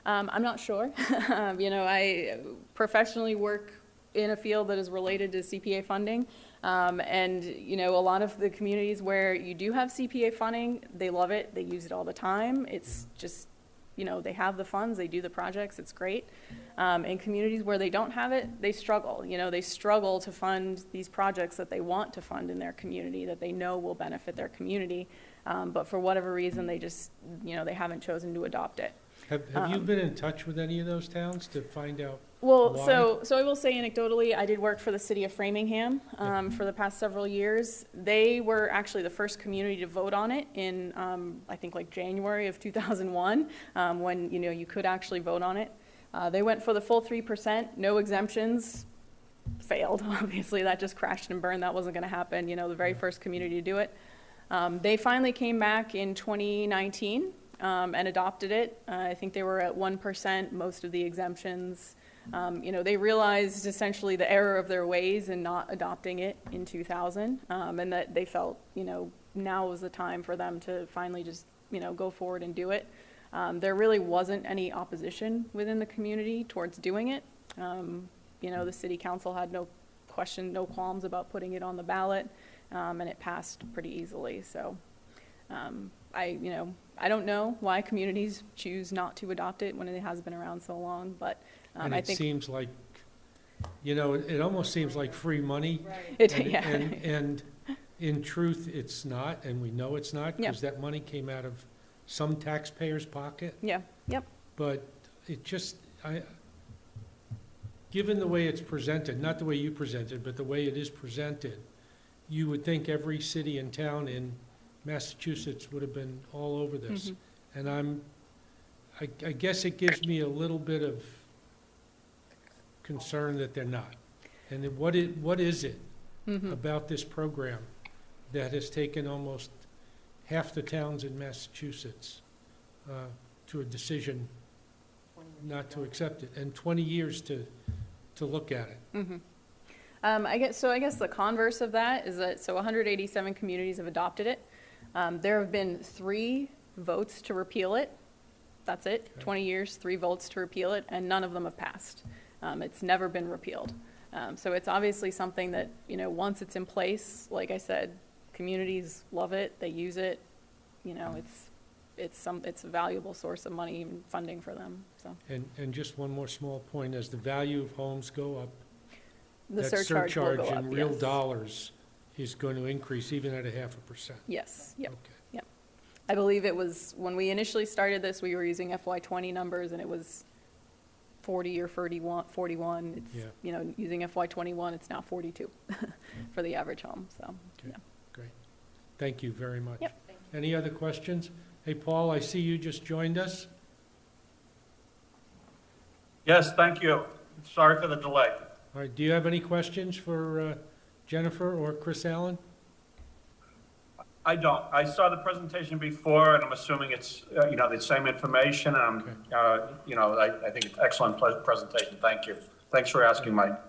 I'm not sure. I professionally work in a field that is related to CPA funding. And, a lot of the communities where you do have CPA funding, they love it. They use it all the time. It's just, they have the funds, they do the projects, it's great. In communities where they don't have it, they struggle. They struggle to fund these projects that they want to fund in their community, that they know will benefit their community. But for whatever reason, they just, they haven't chosen to adopt it. Have you been in touch with any of those towns to find out? Well, why? so I will say anecdotally, I did work for the city of Framingham for the past several years. They were actually the first community to vote on it in, I think, like January of 2001, when, you could actually vote on it. They went for the full 3%, no exemptions, failed. Obviously, that just crashed and burned. That wasn't going to happen. The very first community to do it. They finally came back in 2019 and adopted it. I think they were at 1%, most of the exemptions. They realized essentially the error of their ways in not adopting it in 2000, and that they felt, now was the time for them to finally just, go forward and do it. There really wasn't any opposition within the community towards doing it. The city council had no qualms about putting it on the ballot, and it passed pretty easily. So I don't know why communities choose not to adopt it when it has been around so long, but And I it think seems like, it almost seems like free money. it, And- yeah. And in truth, it's not, and we know it's not, Yeah. because that money came out of some taxpayer's pocket. Yeah, yep, But it just, given the way it's presented, not the way you presented, but the way it is presented, you would think every city and town in Massachusetts would have been all over this. Mhm. And I guess it gives me a little bit of concern that they're not. And then what is it Mhm. about this program that has taken almost half the towns in Massachusetts to a decision not to accept it, and 20 years to look at it? Mhm. I guess the converse of that is that, 187 communities have adopted it. There have been 3 votes to repeal it. That's it, Okay. 20 years, 3 votes to repeal it, and none of them have passed. It's never been repealed. So it's obviously something that, once it's in place, like I said, communities love it, they use it, it's a valuable source of money and funding for them, so. And just one more small point, as the value of homes go up, The that surcharge will go surcharge up, in real yes. dollars is going to increase even at 0.5%. Yes, yep. Okay. I believe it was, when we initially started this, we were using FY20 numbers, and it was 40 or 41. It's, Yeah. Using FY21, it's now 42 for the average home, so, Okay. yeah. Great. Thank you very much. Yep. Any other questions? Hey, Paul, I see you just joined us. Yes, thank you. Sorry for the delay. All right, do you have any questions for Jennifer or Chris Allen? I don't. I saw the presentation before, and I'm assuming it's, the same information. Okay. I think it's excellent presentation. Thank you. Thanks for asking, Mike.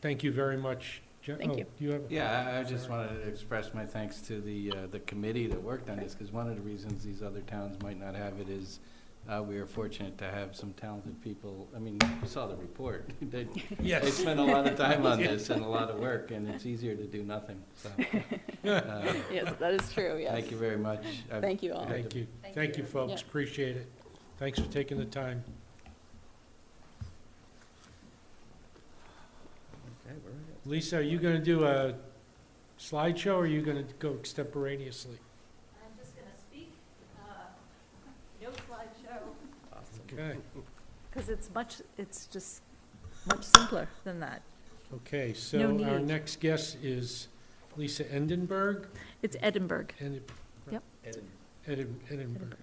Thank you very much. Thank you. Do you have? Yeah, I just wanted to express my thanks to the committee that worked on this, because one of the reasons these other towns might not have it is we are fortunate to have some talented people. I mean, you saw the report. They Yes. spent a lot of time on this and a lot of work, and it's easier to do nothing, so. Yes, that is true, yes. Thank you very much. Thank you all. Thank you. Thank you, folks. Yeah. Appreciate it. Thanks for taking the time. Okay, we're at- Lisa, are you going to do a slideshow, or are you going to go extemporaneously? I'm just going to speak, no slideshow. Okay. Because it's just much simpler than that. Okay, No so our need. next guest is Lisa Endenberg. It's Edinburgh. Edinburgh. Edinburgh.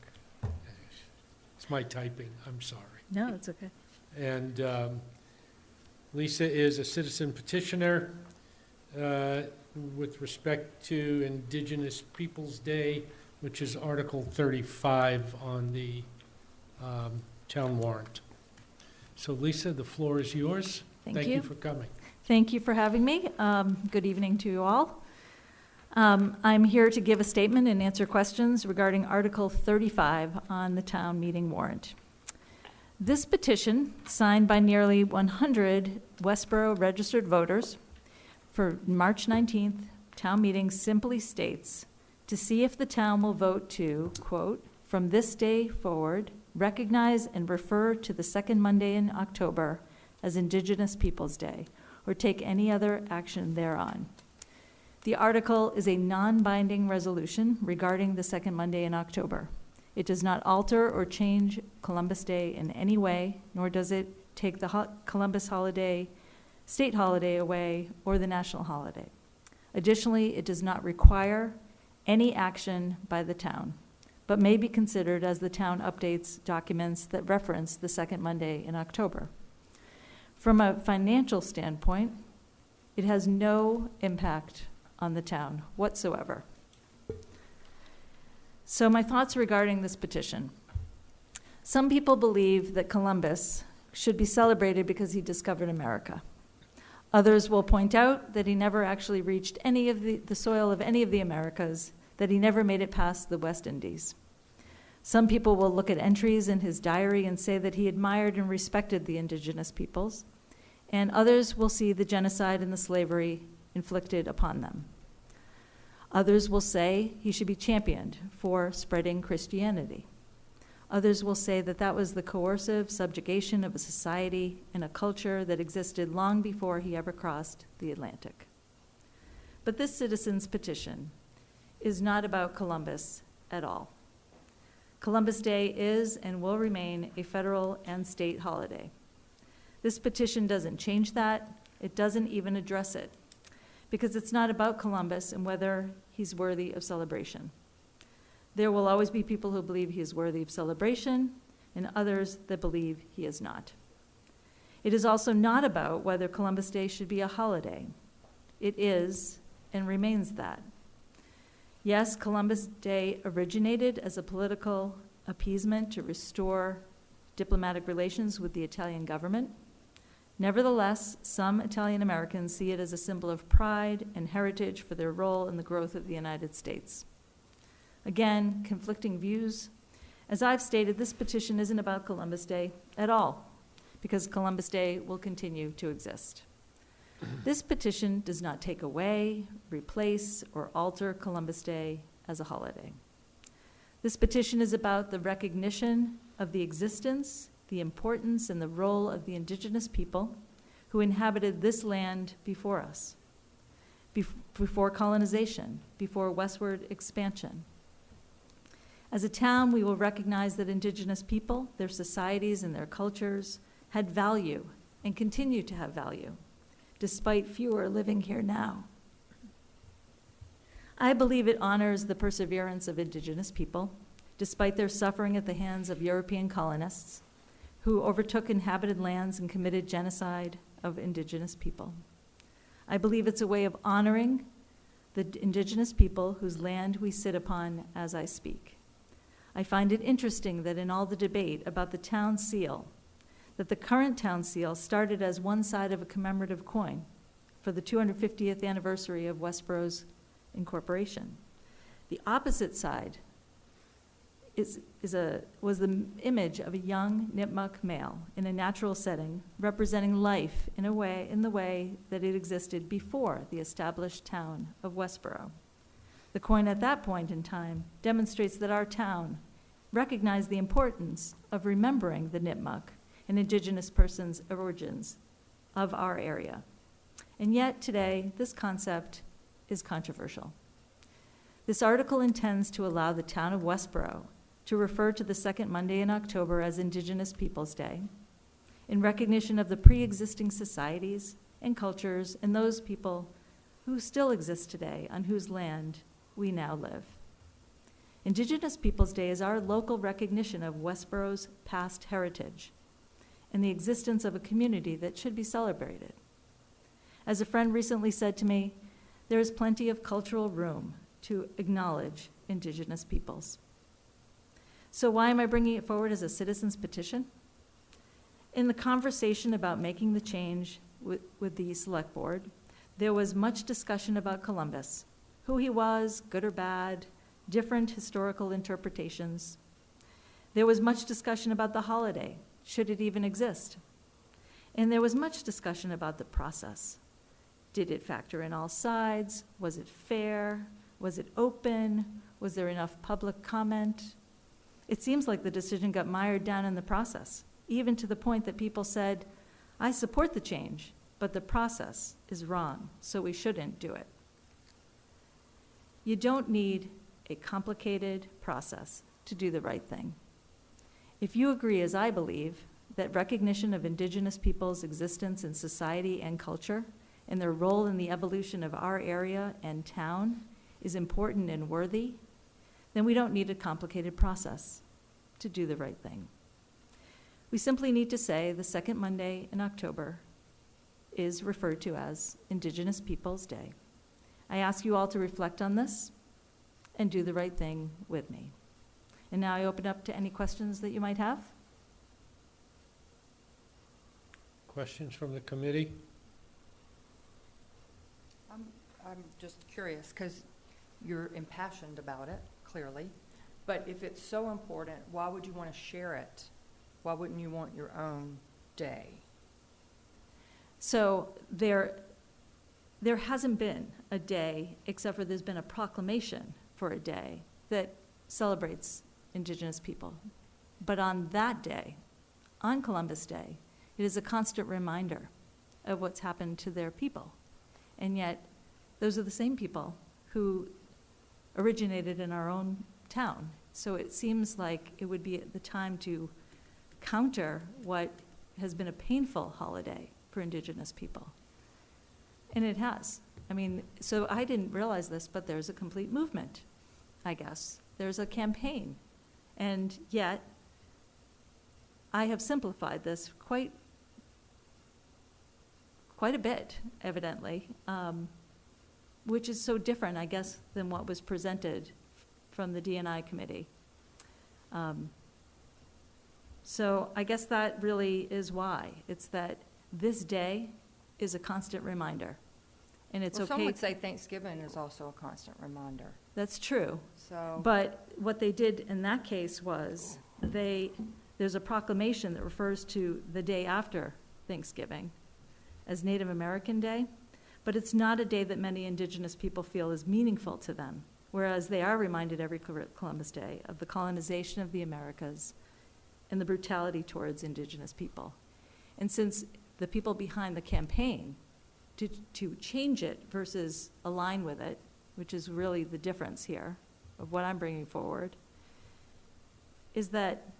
It's my typing, I'm sorry. No, it's okay. And Lisa is a citizen petitioner with respect to Indigenous Peoples' Day, which is Article 35 on the town warrant. So Lisa, the floor is yours. Thank you. for coming. Thank you for having me. Good evening to you all. I'm here to give a statement and answer questions regarding Article 35 on the town meeting warrant. This petition, signed by nearly 100 Westborough registered voters for March 19th town meeting, simply states to see if the town will vote to, quote, "From this day forward, recognize and refer to the second Monday in October as Indigenous Peoples' Day, or take any other action thereon." The article is a non-binding resolution regarding the second Monday in October. It does not alter or change Columbus Day in any way, nor does it take the Columbus holiday, state holiday away, or the national holiday. Additionally, it does not require any action by the town, but may be considered as the town updates documents that reference the second Monday in October. From a financial standpoint, it has no impact on the town whatsoever. So my thoughts regarding this petition. Some people believe that Columbus should be celebrated because he discovered America. Others will point out that he never actually reached any of the soil of any of the Americas, that he never made it past the West Indies. Some people will look at entries in his diary and say that he admired and respected the indigenous peoples, and others will see the genocide and the slavery inflicted upon them. Others will say he should be championed for spreading Christianity. Others will say that that was the coercive subjugation of a society and a culture that existed long before he ever crossed the Atlantic. But this citizen's petition is not about Columbus at all. Columbus Day is and will remain a federal and state holiday. This petition doesn't change that. It doesn't even address it, because it's not about Columbus and whether he's worthy of celebration. There will always be people who believe he is worthy of celebration and others that believe he is not. It is also not about whether Columbus Day should be a holiday. It is and remains that. Yes, Columbus Day originated as a political appeasement to restore diplomatic relations with the Italian government. Nevertheless, some Italian Americans see it as a symbol of pride and heritage for their role in the growth of the United States. Again, conflicting views. As I've stated, this petition isn't about Columbus Day at all, because Columbus Day will continue to exist. This petition does not take away, replace, or alter Columbus Day as a holiday. This petition is about the recognition of the existence, the importance, and the role of the indigenous people who inhabited this land before us, before colonization, before westward expansion. As a town, we will recognize that indigenous people, their societies, and their cultures had value and continue to have value, despite fewer living here now. I believe it honors the perseverance of indigenous people, despite their suffering at the hands of European colonists who overtook inhabited lands and committed genocide of indigenous people. I believe it's a way of honoring the indigenous people whose land we sit upon as I speak. I find it interesting that in all the debate about the town seal, that the current town seal started as one side of a commemorative coin for the 250th anniversary of Westborough's incorporation. The opposite side was the image of a young Nipmuc male in a natural setting, representing life in the way that it existed before the established town of Westborough. The coin at that point in time demonstrates that our town recognized the importance of remembering the Nipmuc and indigenous persons' origins of our area. And yet today, this concept is controversial. This article intends to allow the town of Westborough to refer to the second Monday in October as Indigenous Peoples' Day, in recognition of the pre-existing societies and cultures and those people who still exist today on whose land we now live. Indigenous Peoples' Day is our local recognition of Westborough's past heritage and the existence of a community that should be celebrated. As a friend recently said to me, there is plenty of cultural room to acknowledge Indigenous peoples. So why am I bringing it forward as a citizen's petition? In the conversation about making the change with the select board, there was much discussion about Columbus, who he was, good or bad, different historical interpretations. There was much discussion about the holiday, should it even exist? And there was much discussion about the process. Did it factor in all sides? Was it fair? Was it open? Was there enough public comment? It seems like the decision got mired down in the process, even to the point that people said, I support the change, but the process is wrong, so we shouldn't do it. You don't need a complicated process to do the right thing. If you agree, as I believe, that recognition of Indigenous peoples' existence in society and culture and their role in the evolution of our area and town is important and worthy, then we don't need a complicated process to do the right thing. We simply need to say the second Monday in October is referred to as Indigenous Peoples' Day. I ask you all to reflect on this and do the right thing with me. And now I open up to any questions that you might have. Questions from the committee? I'm just curious, because you're impassioned about it, clearly. But if it's so important, why would you want to share it? Why wouldn't you want your own day? So there there hasn't been a day, except for there's been a proclamation for a day that celebrates Indigenous people. But on that day, on Columbus Day, it is a constant reminder of what's happened to their people. And yet, those are the same people who originated in our own town. So it seems like it would be the time to counter what has been a painful holiday for Indigenous people. And it has. I mean, so I didn't realize this, but there's a complete movement, I guess. There's a campaign. And yet, I have simplified this quite a bit, evidently, which is so different, I guess, than what was presented from the D&I committee. So I guess that really is why. It's that this day is a constant reminder. And it's Well, some okay. would say Thanksgiving is also a constant reminder, That's true. so. But what they did in that case was there's a proclamation that refers to the day after Thanksgiving as Native American Day, but it's not a day that many Indigenous people feel is meaningful to them, whereas they are reminded every Columbus Day of the colonization of the Americas and the brutality towards Indigenous people. And since the people behind the campaign to change it versus align with it, which is really the difference here of what I'm bringing forward, is that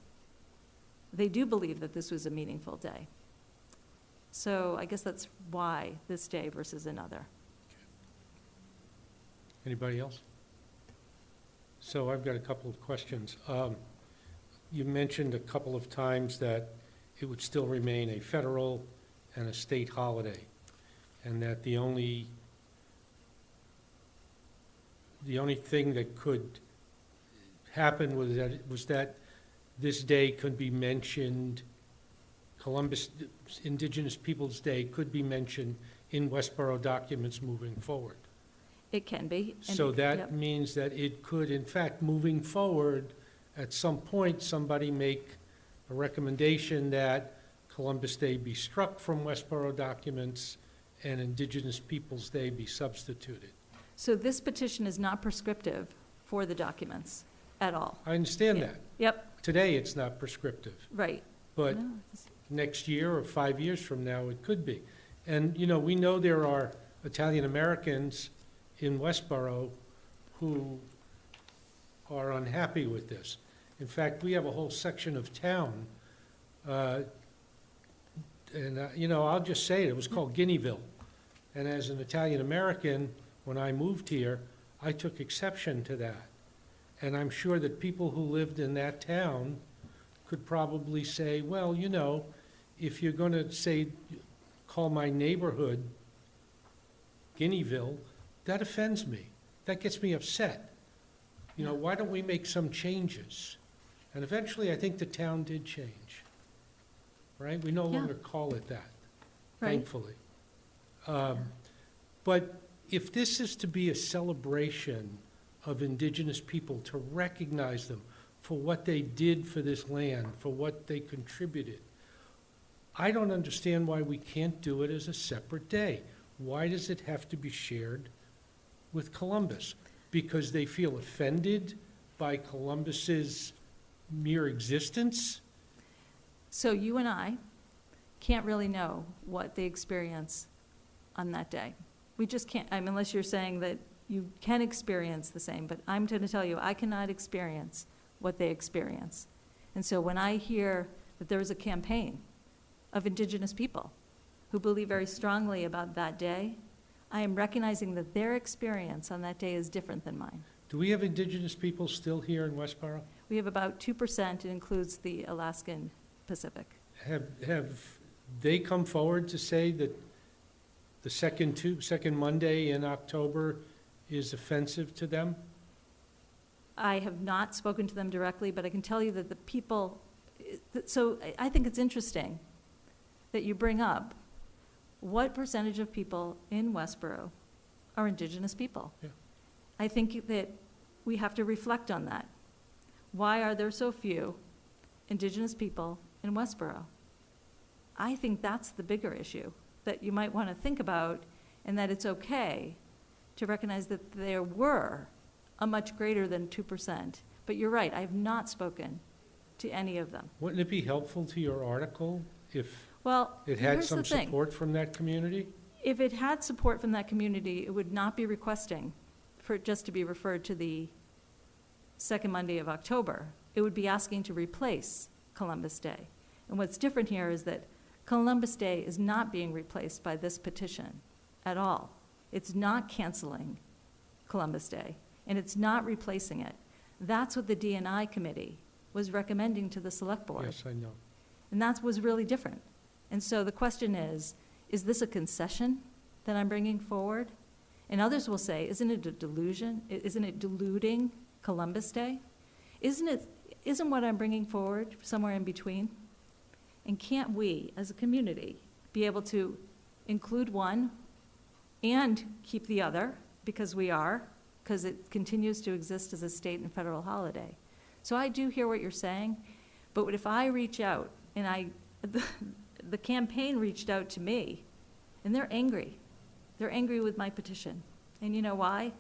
they do believe that this was a meaningful day. So I guess that's why this day versus another. Anybody else? So I've got a couple of questions. You mentioned a couple of times that it would still remain a federal and a state holiday, and that the only thing that could happen was that this day could be mentioned, Columbus Indigenous Peoples' Day could be mentioned in Westborough documents moving forward. It can be. and- So that yep. means that it could, in fact, moving forward, at some point, somebody make a recommendation that Columbus Day be struck from Westborough documents and Indigenous Peoples' Day be substituted. So this petition is not prescriptive for the documents at all. I understand Yeah. that. Yep, Today, it's not prescriptive, right. but No, it's- next year or 5 years from now, it could be. And, we know there are Italian Americans in Westborough who are unhappy with this. In fact, we have a whole section of town, I'll just say it was called Guineaville. And as an Italian American, when I moved here, I took exception to that. And I'm sure that people who lived in that town could probably say, well, if you're going to call my neighborhood Guineaville, that offends me. That gets me upset. Why don't we make some changes? And eventually, I think the town did change, right? We no Yeah. longer call it that, Right. thankfully. But if this is to be a celebration of Indigenous people, to recognize them for what they did for this land, for what they contributed, I don't understand why we can't do it as a separate day. Why does it have to be shared with Columbus? Because they feel offended by Columbus's mere existence? So you and I can't really know what they experience on that day. We just can't, unless you're saying that you can experience the same, but I'm going to tell you, I cannot experience what they experience. And so when I hear that there is a campaign of Indigenous people who believe very strongly about that day, I am recognizing that their experience on that day is different than mine. Do we have Indigenous people still here in Westborough? We have about 2%, it includes the Alaskan Pacific. Have they come forward to say that the second Monday in October is offensive to them? I have not spoken to them directly, but I can tell you that the people, so I think it's interesting that you bring up what percentage of people in Westborough are Indigenous people. Yeah. I think that we have to reflect on that. Why are there so few Indigenous people in Westborough? I think that's the bigger issue that you might want to think about and that it's okay to recognize that there were a much greater than 2%. But you're right, I have not spoken to any of them. Wouldn't it be helpful to your article if Well, it had here's the some thing. support from that community? If it had support from that community, it would not be requesting for it just to be referred to the second Monday of October. It would be asking to replace Columbus Day. And what's different here is that Columbus Day is not being replaced by this petition at all. It's not canceling Columbus Day, and it's not replacing it. That's what the D&I committee was recommending to the select board. Yes, I know. And that was really different. And so the question is this a concession that I'm bringing forward? And others will say, isn't it a delusion? Isn't it diluting Columbus Day? Isn't what I'm bringing forward somewhere in between? And can't we, as a community, be able to include one and keep the other, because it continues to exist as a state and federal holiday? So I do hear what you're saying, but if I reach out, and the campaign reached out to me, and they're angry. They're angry with my petition. And you know why?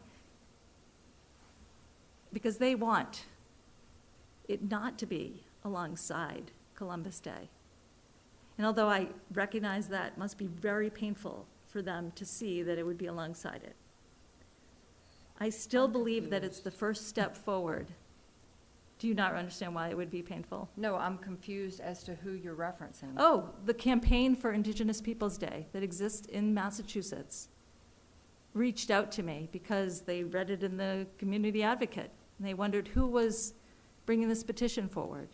Because they want it not to be alongside Columbus Day. And although I recognize that must be very painful for them to see that it would be alongside it, I still believe that it's the first step forward. Do you not understand why it would be painful? No, I'm confused as to who you're referencing. Oh, the campaign for Indigenous Peoples' Day that exists in Massachusetts reached out to me because they read it in the Community Advocate, and they wondered who was bringing this petition forward.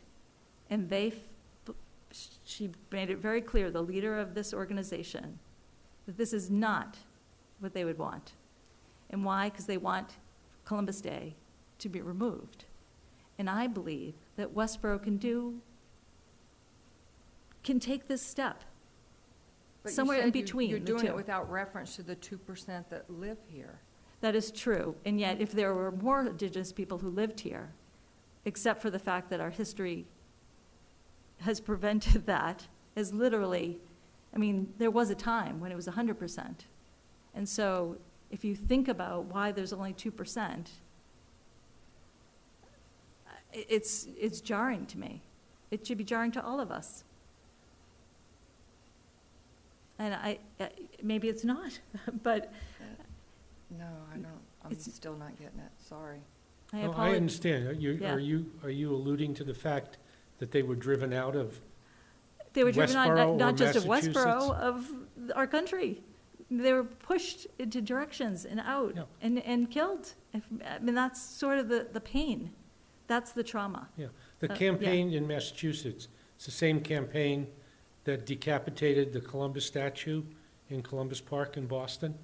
And she made it very clear, the leader of this organization, that this is not what they would want. And why? Because they want Columbus Day to be removed. And I believe that Westborough can take this step. But you somewhere in said between You're the doing two. it without reference to the 2% that live here. That is true. And yet, if there were more Indigenous people who lived here, except for the fact that our history has prevented that, as literally, there was a time when it was 100%. And so, if you think about why there's only 2%, it's jarring to me. It should be jarring to all of us. And maybe it's not, but No, I don't, I'm It's- still not getting it, sorry. I No, I apologize. understand. Yeah. Are you alluding to the fact that they were driven out of, They were driven Westborough on, or not just of Massachusetts? Westborough, of our country. They were pushed into directions and out Yeah. and killed. That's sort of the pain. That's the trauma. the yeah. campaign in Massachusetts? It's the same campaign that decapitated the Columbus statue in Columbus Park in Boston?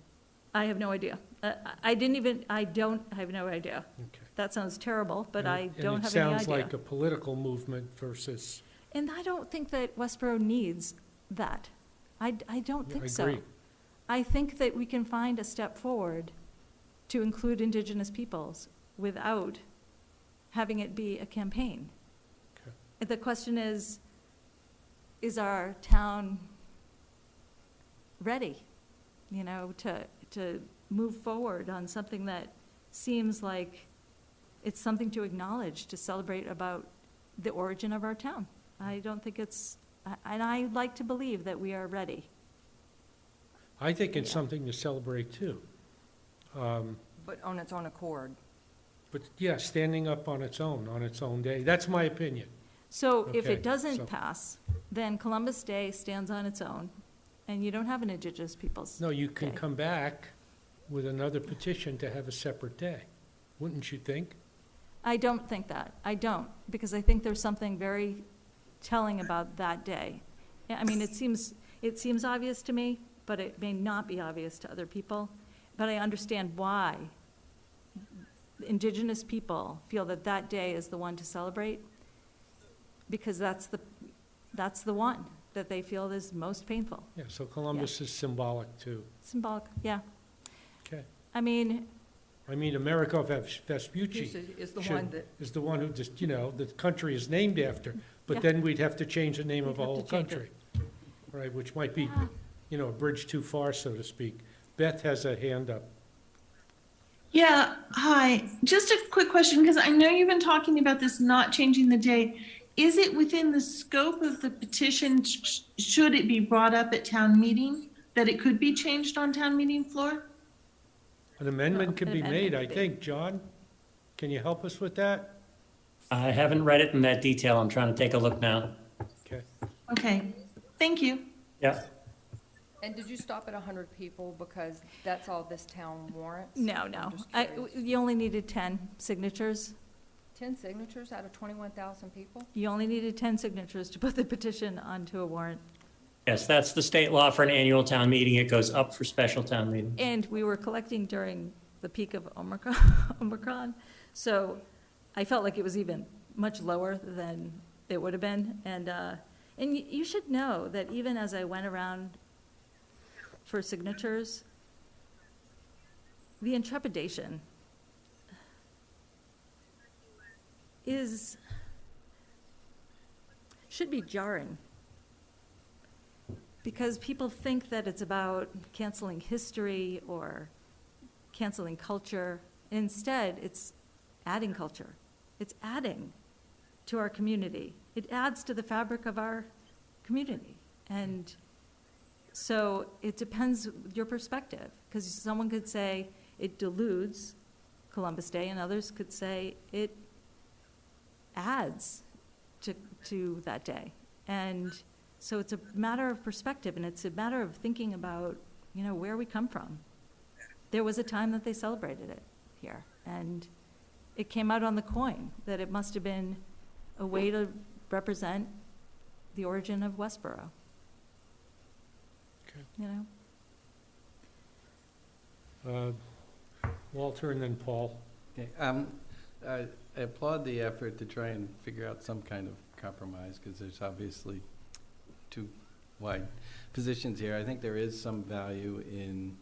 I have no idea. I have no idea. Okay. That sounds terrible, but And- I don't have And any it sounds idea. like a political movement versus, And I don't think that Westborough needs that. I don't I think so. agree. I think that we can find a step forward to include Indigenous peoples without having it be a campaign. Okay. The question is our town ready, to move forward on something that seems like it's something to acknowledge, to celebrate about the origin of our town? I don't think and I like to believe that we are ready. I think it's Yeah. something to celebrate too. But on its own accord. But yeah, standing up on its own day. That's my opinion. So if Okay, it doesn't so- pass, then Columbus Day stands on its own, and you don't have an Indigenous Peoples' No, you can Day. come back with another petition to have a separate day, wouldn't you think? I don't think that. I don't, because I think there's something very telling about that day. Yeah, it seems obvious to me, but it may not be obvious to other people. But I understand why Indigenous people feel that that day is the one to celebrate, because that's the one that they feel is most painful. Yeah, so Columbus is symbolic too. Symbolic, yeah. Okay. This America Vespucci is the one that, is the one who just, the country is named after, Yeah. but then we'd have to change the name of We'd a have whole to change country. Right, which might be, Ah. a bridge too far, so to speak. Beth has a hand up. Yeah, hi. Just a quick question, because I know you've been talking about this not changing the day. Is it within the scope of the petition, should it be brought up at town meeting, that it could be changed on town meeting floor? An amendment No, could an be amendment made, I could be. think. John, can you help us with that? I haven't read it in that detail. I'm trying to take a look now. Okay. Okay, thank you. Yeah. And did you stop at 100 people because that's all this town warrants? No, I'm no. just I, curious. you only needed 10 signatures. 10 signatures out of 21,000 people? You only needed 10 signatures to put the petition onto a warrant. Yes, that's the state law for an annual town meeting. It goes up for special town meeting. And we were collecting during the peak of Omicron, Omicron, so I felt like it was even much lower than it would have been. And you should know that even as I went around for signatures, the intrepidation should be jarring. Because people think that it's about canceling history or canceling culture. Instead, it's adding culture. It's adding to our community. It adds to the fabric of our community. And so it depends your perspective, because someone could say it dilutes Columbus Day, and others could say it adds to that day. And so it's a matter of perspective, and it's a matter of thinking about, where we come from. There was a time that they celebrated it here, and it came out on the coin that it must have been a way to represent the origin of Westborough. Okay. Walter and then Paul. Okay, I applaud the effort to try and figure out some kind of compromise, because there's obviously two wide positions here. I think there is some value in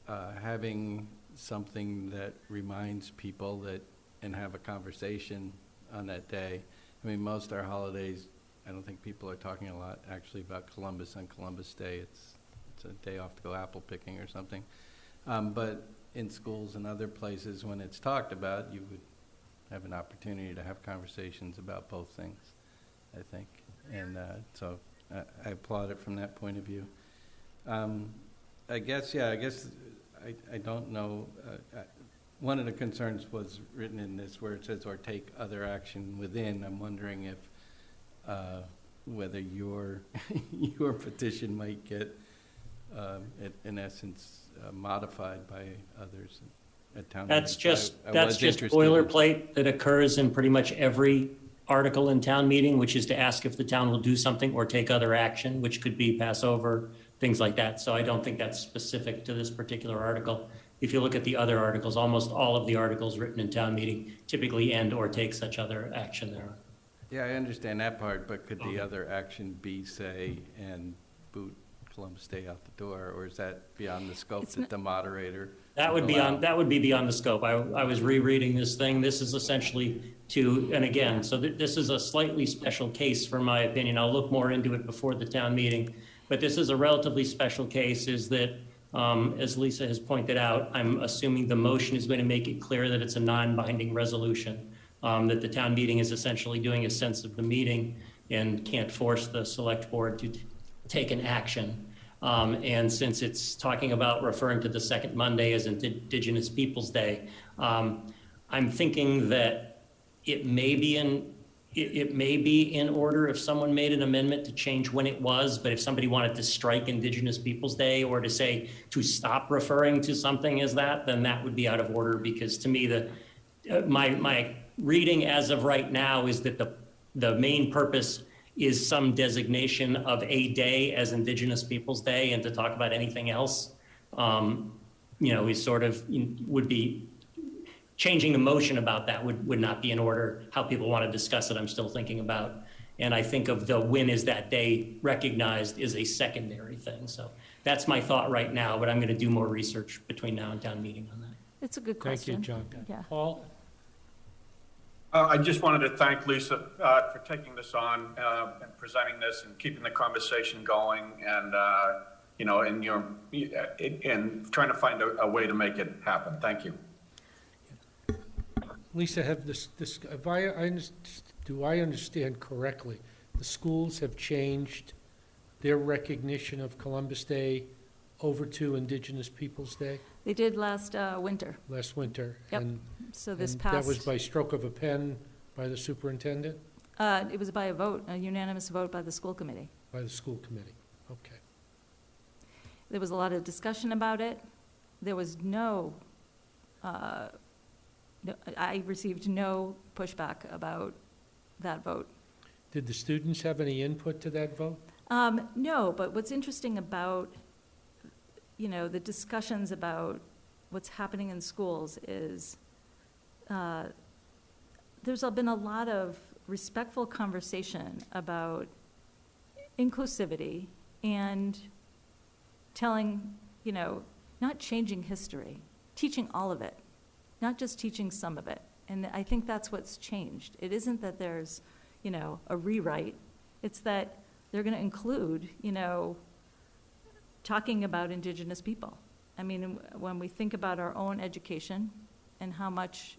having something that reminds people that, and have a conversation on that day. I mean, most of our holidays, I don't think people are talking a lot actually about Columbus on Columbus Day. It's a day off to go apple picking or something. But in schools and other places, when it's talked about, you would have an opportunity to have conversations about both things, I think. And so I applaud it from that point of view. I guess I don't know. One of the concerns was written in this where it says, or take other action within. I'm wondering if whether your your petition might get, in essence, modified by others at town meeting. That's just I was interested in- boilerplate that occurs in pretty much every article in town meeting, which is to ask if the town will do something or take other action, which could be pass over, things like that. So I don't think that's specific to this particular article. If you look at the other articles, almost all of the articles written in town meeting typically end or take such other action there. Yeah, I understand that part, but could the other action be, say, and boot Columbus Day out the door, or is that beyond the scope It's that the moderator? That would be beyond the scope. I was rereading this thing. This is essentially and again, so this is a slightly special case for my opinion. I'll look more into it before the town meeting, but this is a relatively special case, is that, as Lisa has pointed out, I'm assuming the motion is going to make it clear that it's a non-binding resolution, that the town meeting is essentially doing a sense of the meeting and can't force the select board to take an action. And since it's talking about referring to the second Monday as Indigenous Peoples' Day, I'm thinking that it may be in order if someone made an amendment to change when it was, but if somebody wanted to strike Indigenous Peoples' Day or to say to stop referring to something as that, then that would be out of order, because to me, my reading as of right now is that the main purpose is some designation of a day as Indigenous Peoples' Day, and to talk about anything else, is sort of, would be, changing the motion about that would not be in order. How people want to discuss it, I'm still thinking about. And I think of the when is that day recognized is a secondary thing. So that's my thought right now, but I'm going to do more research between now and town meeting on that. It's a good Thank question. you, John. Yeah. Paul? I just wanted to thank Lisa for taking this on and presenting this and keeping the conversation going. And you know, and and trying to find a way to make it happen. Thank you. Lisa, have do I understand correctly? The schools have changed their recognition of Columbus Day over to Indigenous Peoples' Day They did last winter. last winter? Yep. And So this and past. that was by stroke of a pen by the superintendent, It was by a vote, a unanimous vote by the school committee. by the school committee? Okay. There was a lot of discussion about it. There was I received no pushback about that vote. Did the students have any input to that vote? No, but what's interesting about, the discussions about what's happening in schools is there's been a lot of respectful conversation about inclusivity and telling, not changing history, teaching all of it, not just teaching some of it. And I think that's what's changed. It isn't that there's, a rewrite. It's that they're going to include, talking about Indigenous people. I mean, when we think about our own education and how much,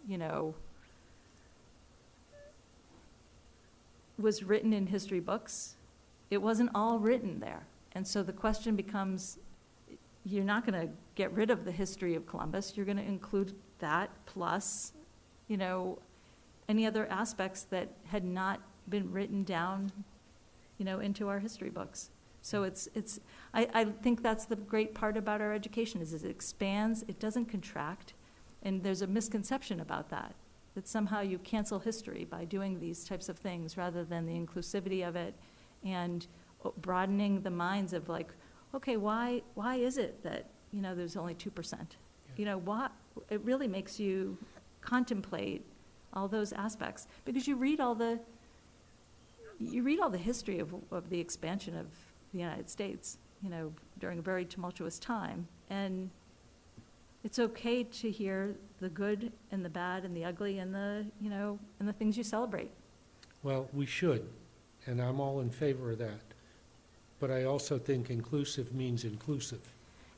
was written in history books, it wasn't all written there. And so the question becomes, you're not going to get rid of the history of Columbus. You're going to include that plus, any other aspects that had not been written down, into our history books. So I think that's the great part about our education is it expands, it doesn't contract, and there's a misconception about that somehow you cancel history by doing these types of things rather than the inclusivity of it and broadening the minds of like, okay, why is it that, there's only 2%? Why, it really makes you contemplate all those aspects because you read all the history of the expansion of the United States, during a very tumultuous time. And it's okay to hear the good and the bad and the ugly and the things you celebrate. Well, we should, and I'm all in favor of that. But I also think inclusive means inclusive.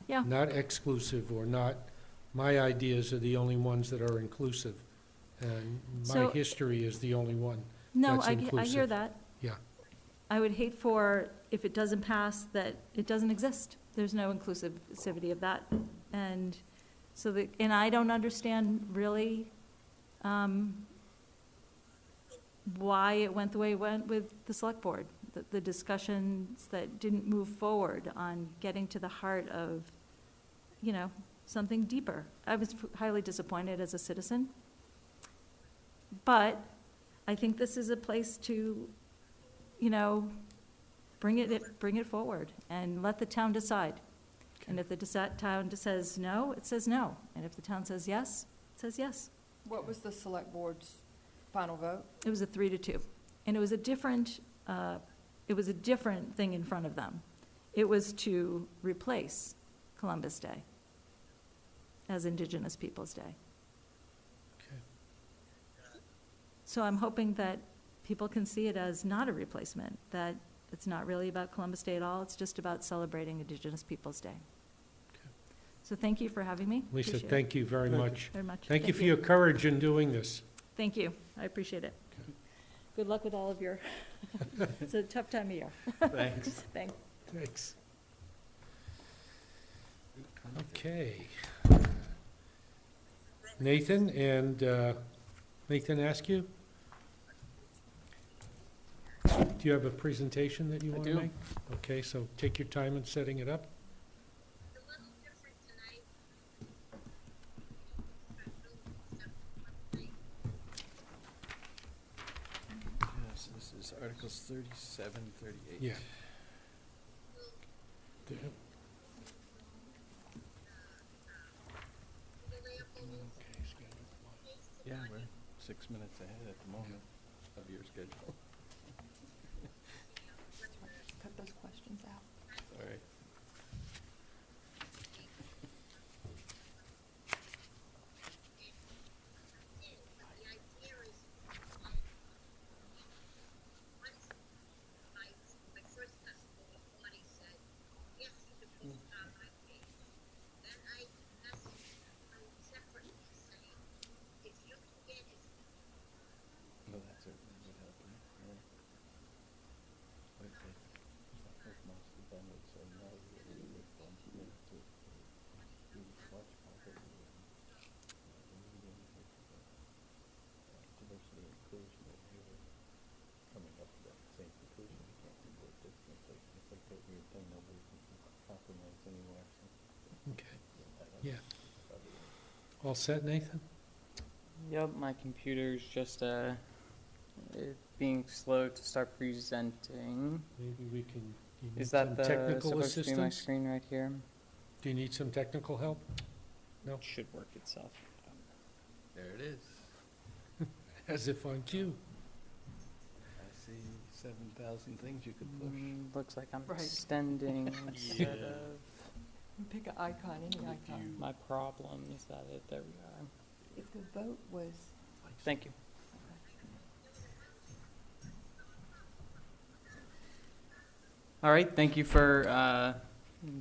Yeah. Not exclusive or not, my ideas are the only ones that are inclusive. And my So- history is the only one No, that's I hear inclusive. that. Yeah. I would hate for, if it doesn't pass, that it doesn't exist. There's no inclusivity of that. And and I don't understand really why it went the way it went with the select board. The discussions that didn't move forward on getting to the heart of, something deeper. I was highly disappointed as a citizen. But I think this is a place to, bring it forward and let the town decide. And if the town says no, it says no. And if the town says yes, it says yes. What was the select board's final vote? It was a 3-2. And it was a different thing in front of them. It was to replace Columbus Day as Indigenous Peoples' Day. Okay. So I'm hoping that people can see it as not a replacement, that it's not really about Columbus Day at all. It's just about celebrating Indigenous Peoples' Day. Okay. So thank you for having me. Lisa, Appreciate it thank you very much. very much. Thank you for your courage in doing this. Thank you. I appreciate it. Good luck with all of your, it's a tough time of year. Thanks. Thanks. Thanks. Okay. Nathan and Nathan Askew? Do you have a presentation that you I want to do. make? Okay, so take your time in setting it up. Yes, this is Articles 37, 38. Yeah. Yeah, we're 6 minutes ahead at the moment of your schedule. Cut those questions out. All right. Yeah. All set, Nathan? Yep, my computer's just it being slow to start presenting. Maybe we can, do you need Is some that technical supposed to be my assistance? screen right here? Do you need some technical help? No? It should work itself. There it is. As if on cue. I see 7,000 things you could push. Looks like I'm Right. extending instead Yeah. of Pick an icon, any icon. my problem. Is that it? There we are. If the vote was. Thank you. All right, thank you for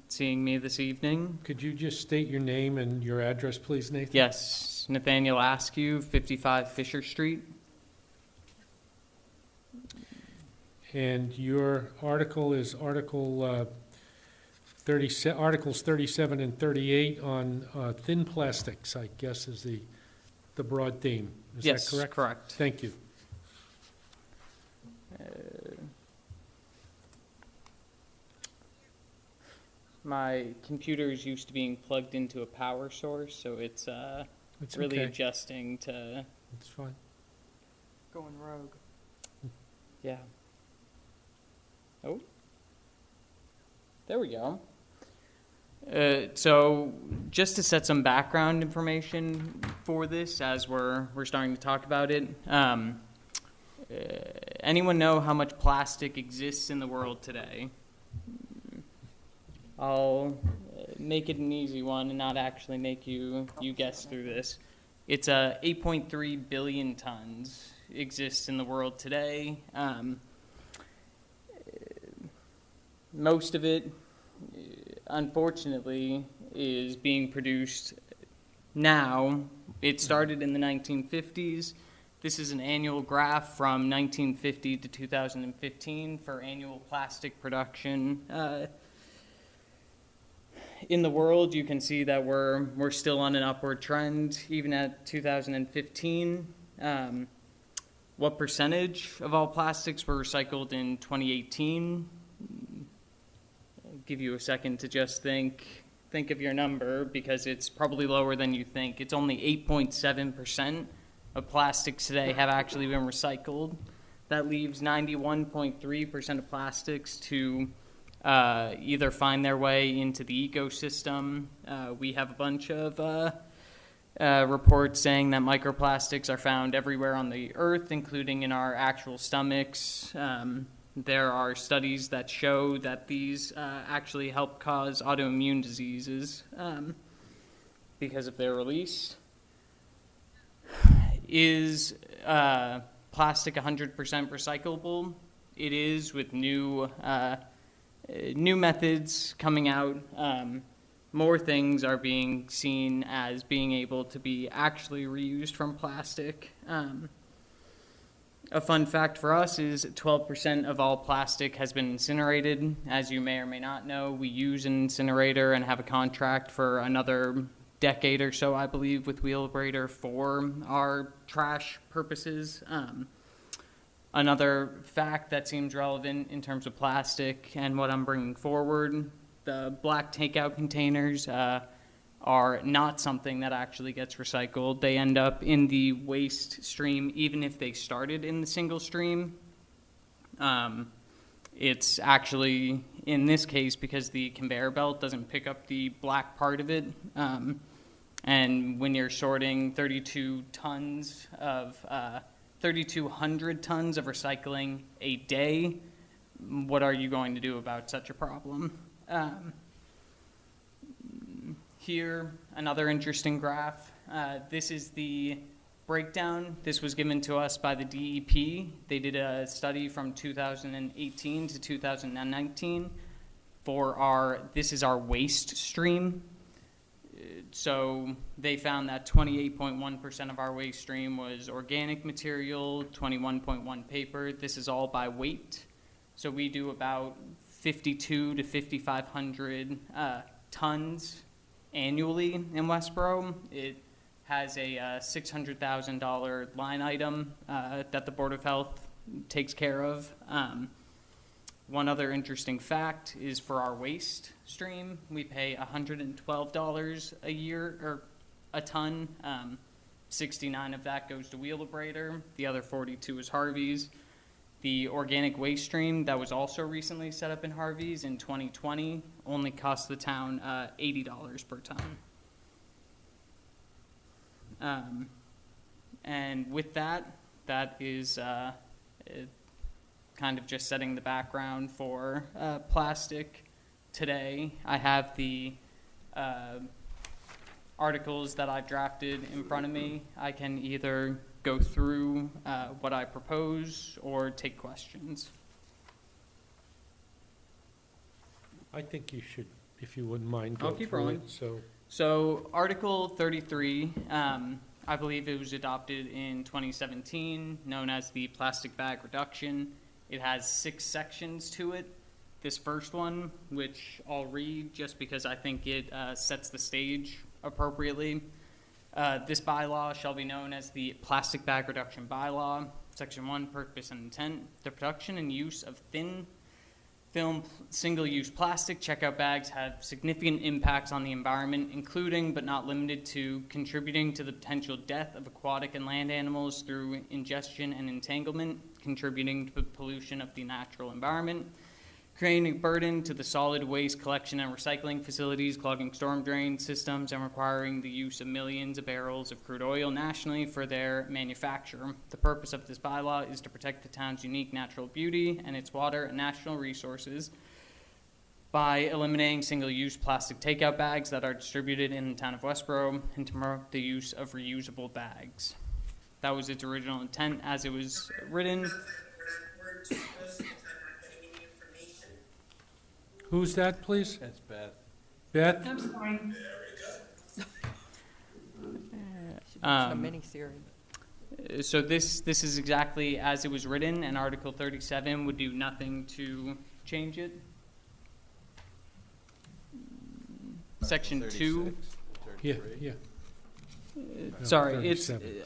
seeing me this evening. Could you just state your name and your address, please, Nathan? Yes, Nathaniel Askew, 55 Fisher Street. And your article is Articles 37 and 38 on thin plastics, I guess is the broad theme. Is that Yes, correct? correct. Thank you. My computer is used to being plugged into a power source, so it's It's really okay. adjusting to, It's fine. Going rogue. yeah. Oh, there we go. So just to set some background information for this as we're starting to talk about it, anyone know how much plastic exists in the world today? I'll make it an easy one and not actually make you guess through this. It's 8.3 billion tons exists in the world today. Most of it, unfortunately, is being produced now. It started in the 1950s. This is an annual graph from 1950 to 2015 for annual plastic production. In the world, you can see that we're still on an upward trend, even at 2015. What percentage of all plastics were recycled in 2018? I'll give you a second to just think of your number, because it's probably lower than you think. It's only 8.7% of plastics today have actually been recycled. That leaves 91.3% of plastics to either find their way into the ecosystem. We have a bunch of reports saying that microplastics are found everywhere on the earth, including in our actual stomachs. There are studies that show that these actually help cause autoimmune diseases because of their release. Is plastic 100% recyclable? It is, with new methods coming out. More things are being seen as being able to be actually reused from plastic. A fun fact for us is 12% of all plastic has been incinerated. As you may or may not know, we use an incinerator and have a contract for another decade or so, I believe, with Wheelabrator for our trash purposes. Another fact that seems relevant in terms of plastic and what I'm bringing forward, the black takeout containers are not something that actually gets recycled. They end up in the waste stream, even if they started in the single stream. It's actually, in this case, because the conveyor belt doesn't pick up the black part of it. And when you're sorting 3,200 tons of recycling a day, what are you going to do about such a problem? Here, another interesting graph. This is the breakdown. This was given to us by the DEP. They did a study from 2018 to 2019 for this is our waste stream. So they found that 28.1% of our waste stream was organic material, 21.1 paper. This is all by weight. So we do about 5,200 to 5,500 tons annually in Westborough. It has a $600,000 line item that the Board of Health takes care of. One other interesting fact is for our waste stream, we pay $112 a year, or a ton. 69 of that goes to Wheelabrator. The other 42 is Harvey's. The organic waste stream that was also recently set up in Harvey's in 2020 only cost the town $80 per ton. And with that, that is kind of just setting the background for plastic today. I have the articles that I've drafted in front of me. I can either go through what I propose or take questions. I think you should, if you wouldn't mind, I'll go keep through rolling. it, so. So Article 33, I believe it was adopted in 2017, known as the plastic bag reduction. It has 6 sections to it. This first one, which I'll read just because I think it sets the stage appropriately. This bylaw shall be known as the Plastic Bag Reduction Bylaw. Section 1, purpose and intent. The production and use of thin film single-use plastic checkout bags have significant impacts on the environment, including but not limited to contributing to the potential death of aquatic and land animals through ingestion and entanglement, contributing to the pollution of the natural environment, creating a burden to the solid waste collection and recycling facilities, clogging storm drain systems, and requiring the use of millions of barrels of crude oil nationally for their manufacture. The purpose of this bylaw is to protect the town's unique natural beauty and its water and national resources by eliminating single-use plastic takeout bags that are distributed in the town of Westborough and to promote the use of reusable bags. That was its original intent as it was written. Who's that, please? That's Beth. Beth? I'm sorry. A mini-series. So this is exactly as it was written, and Article 37 would do nothing to change it. Section 2. Yeah, yeah. Sorry, it 37.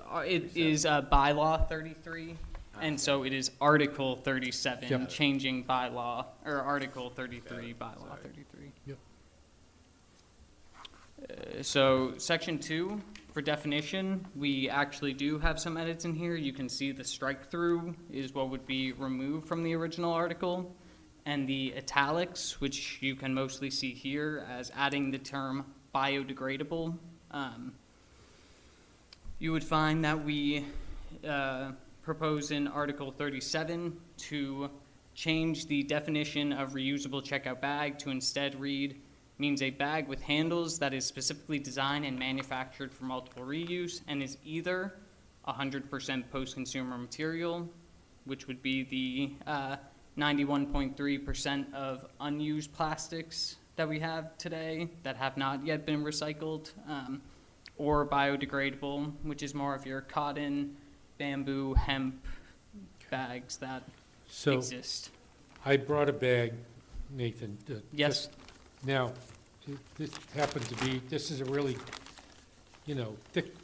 is bylaw 33, and so it is Article 37, Yep. changing bylaw, or Article 33, bylaw 33. Yep. So Section 2, for definition, we actually do have some edits in here. You can see the strike-through is what would be removed from the original article, and the italics, which you can mostly see here as adding the term biodegradable. You would find that we propose in Article 37 to change the definition of reusable checkout bag to instead read, means a bag with handles that is specifically designed and manufactured for multiple reuse and is either 100% post-consumer material, which would be the 91.3% of unused plastics that we have today that have not yet been recycled, or biodegradable, which is more of your cotton, bamboo, hemp bags that So exist. I brought a bag, Nathan. Yes. Now, this happened to be, this is a really, thick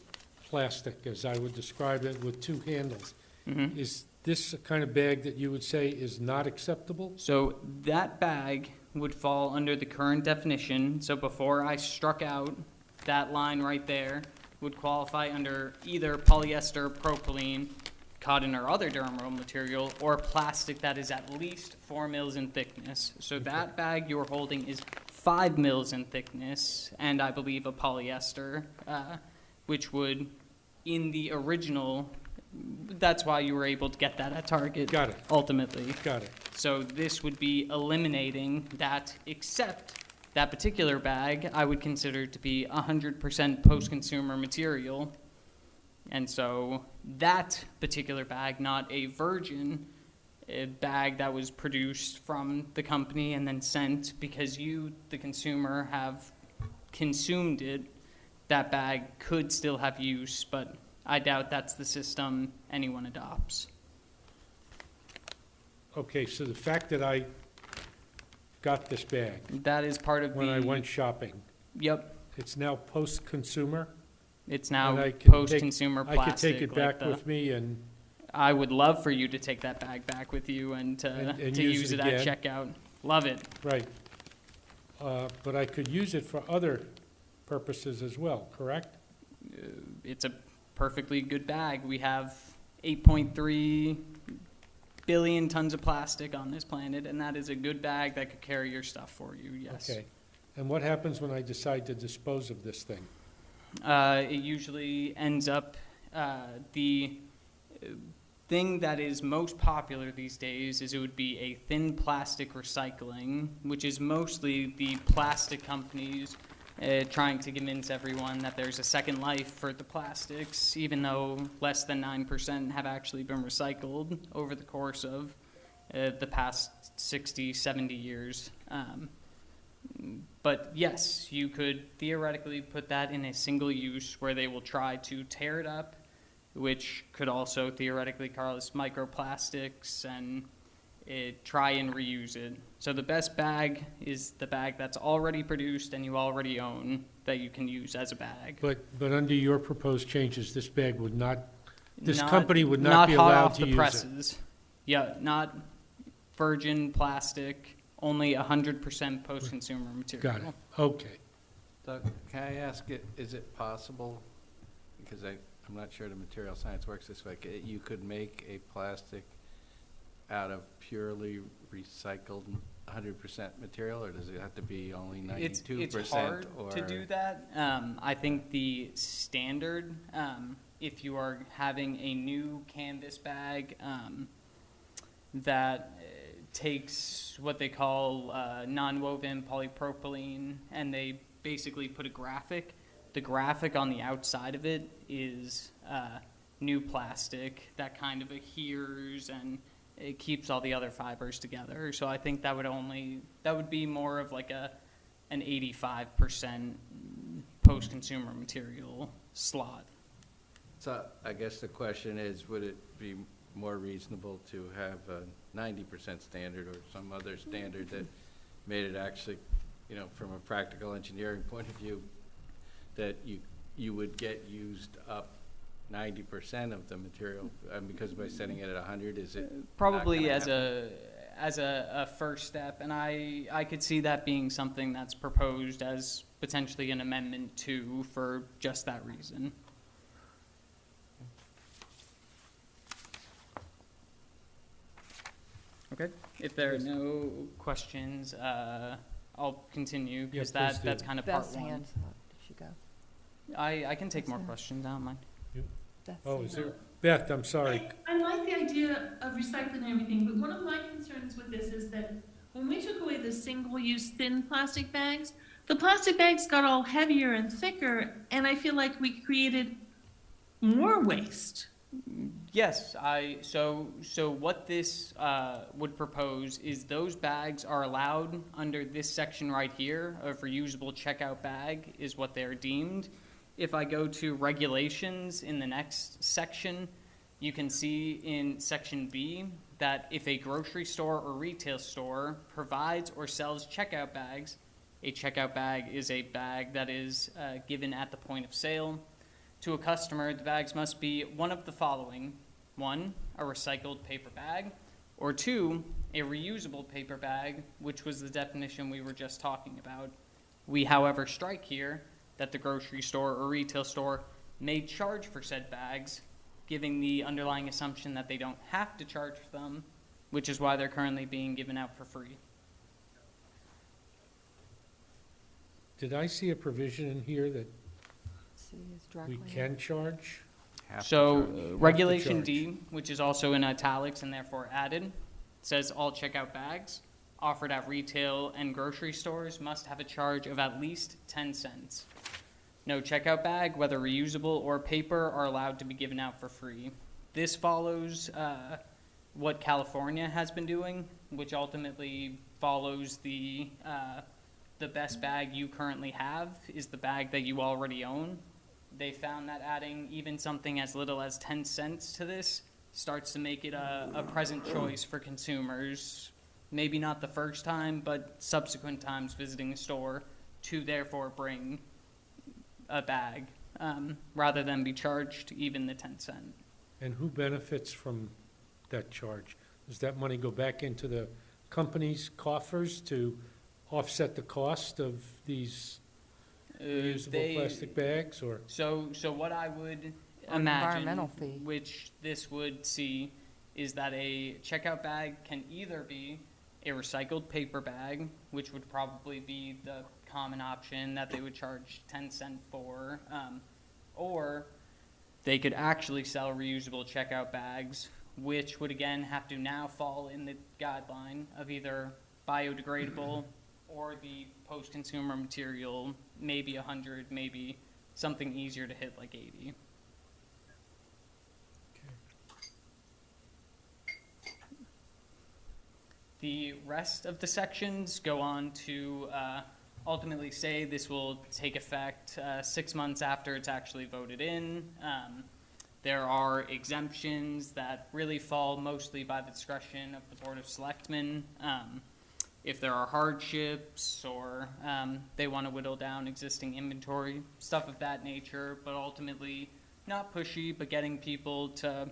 plastic, as I would describe it, with 2 handles. Mhm. Is this a kind of bag that you would say is not acceptable? So that bag would fall under the current definition. So before I struck out that line right there, would qualify under either polyester, propylene, cotton, or other dermal material, or plastic that is at least 4 mils in thickness. So that bag you're holding is 5 mils in thickness, and I believe a polyester, which would, in the original, that's why you were able to get that at Target. Got it. Ultimately. Got it. So this would be eliminating that, except that particular bag I would consider to be 100% post-consumer material. And so that particular bag, not a virgin bag that was produced from the company and then sent because you, the consumer, have consumed it, that bag could still have use, but I doubt that's the system anyone adopts. Okay, so the fact that I got this bag That is part of when I the, went shopping, yep, it's now post-consumer? it's now And I can take- post-consumer I plastic. could take it like back the- with me and I would love for you to take that bag back with you and And to use use it it at again. checkout. Love it. Right. But I could use it for other purposes as well, correct? It's a perfectly good bag. We have 8.3 billion tons of plastic on this planet, and that is a good bag that could carry your stuff for you, yes. Okay. And what happens when I decide to dispose of this thing? It usually ends up, the thing that is most popular these days is it would be a thin plastic recycling, which is mostly the plastic companies trying to convince everyone that there's a second life for the plastics, even though less than 9% have actually been recycled over the course of the past 60, 70 years. But yes, you could theoretically put that in a single use where they will try to tear it up, which could also theoretically cause microplastics, and try and reuse it. So the best bag is the bag that's already produced and you already own that you can use as a bag. But under your proposed changes, this bag would not, this Not- company would not be hot allowed off to the use it? presses. Yeah, not virgin plastic, only 100% post-consumer material. Got it. Okay. Doug, can I ask, is it possible, because I'm not sure the material science works this way, you could make a plastic out of purely recycled 100% material, or does it have to be only 92%? It's hard or to do that. I think the standard, if you are having a new canvas bag that takes what they call non-woven polypropylene, and they basically put a graphic. The graphic on the outside of it is new plastic that kind of adheres and it keeps all the other fibers together. So I think that would be more of like an 85% post-consumer material slot. So I guess the question is, would it be more reasonable to have a 90% standard or some other standard that made it actually, from a practical engineering point of view, that you would get used up 90% of the material, because by setting it at 100, is it Probably not as gonna happen? a first step, and I could see that being something that's proposed as potentially an amendment to for just that reason. Okay, if there are no questions, I'll continue, because Yeah, please do. that's kind of part Beth's one. hand, should go. I can take Beth's more hand. questions, I don't mind. Beth's Oh, hand. is there, Beth, I'm sorry. I like the idea of recycling and everything, but one of my concerns with this is that when we took away the single-use thin plastic bags, the plastic bags got all heavier and thicker, and I feel like we created more waste. Yes, so what this would propose is those bags are allowed under this section right here of reusable checkout bag is what they're deemed. If I go to regulations in the next section, you can see in section B that if a grocery store or retail store provides or sells checkout bags, a checkout bag is a bag that is given at the point of sale to a customer. The bags must be one of the following: 1, a recycled paper bag, or 2, a reusable paper bag, which was the definition we were just talking about. We, however, strike here that the grocery store or retail store may charge for said bags, giving the underlying assumption that they don't have to charge for them, which is why they're currently being given out for free. Did I see a provision in here that See, is dry we cleaner. can charge? Have to So charge. regulation charge. D, which is also in italics and therefore added, says all checkout bags offered at retail and grocery stores must have a charge of at least 10 cents. No checkout bag, whether reusable or paper, are allowed to be given out for free. This follows what California has been doing, which ultimately follows the best bag you currently have is the bag that you already own. They found that adding even something as little as 10 cents to this starts to make it a present choice for consumers. Maybe not the first time, but subsequent times visiting a store to therefore bring a bag rather than be charged even the 10 cent. And who benefits from that charge? Does that money go back into the company's coffers to offset the cost of these reusable They- plastic bags, or? So what I would Or an environmental imagine, fee. which this would see, is that a checkout bag can either be a recycled paper bag, which would probably be the common option that they would charge 10 cents for, or they could actually sell reusable checkout bags, which would again have to now fall in the guideline of either biodegradable or the post-consumer material, maybe 100, maybe something easier to hit like 80. The rest of the sections go on to ultimately say this will take effect 6 months after it's actually voted in. There are exemptions that really fall mostly by the discretion of the Board of Selectmen. If there are hardships or they want to whittle down existing inventory, stuff of that nature, but ultimately not pushy, but getting people to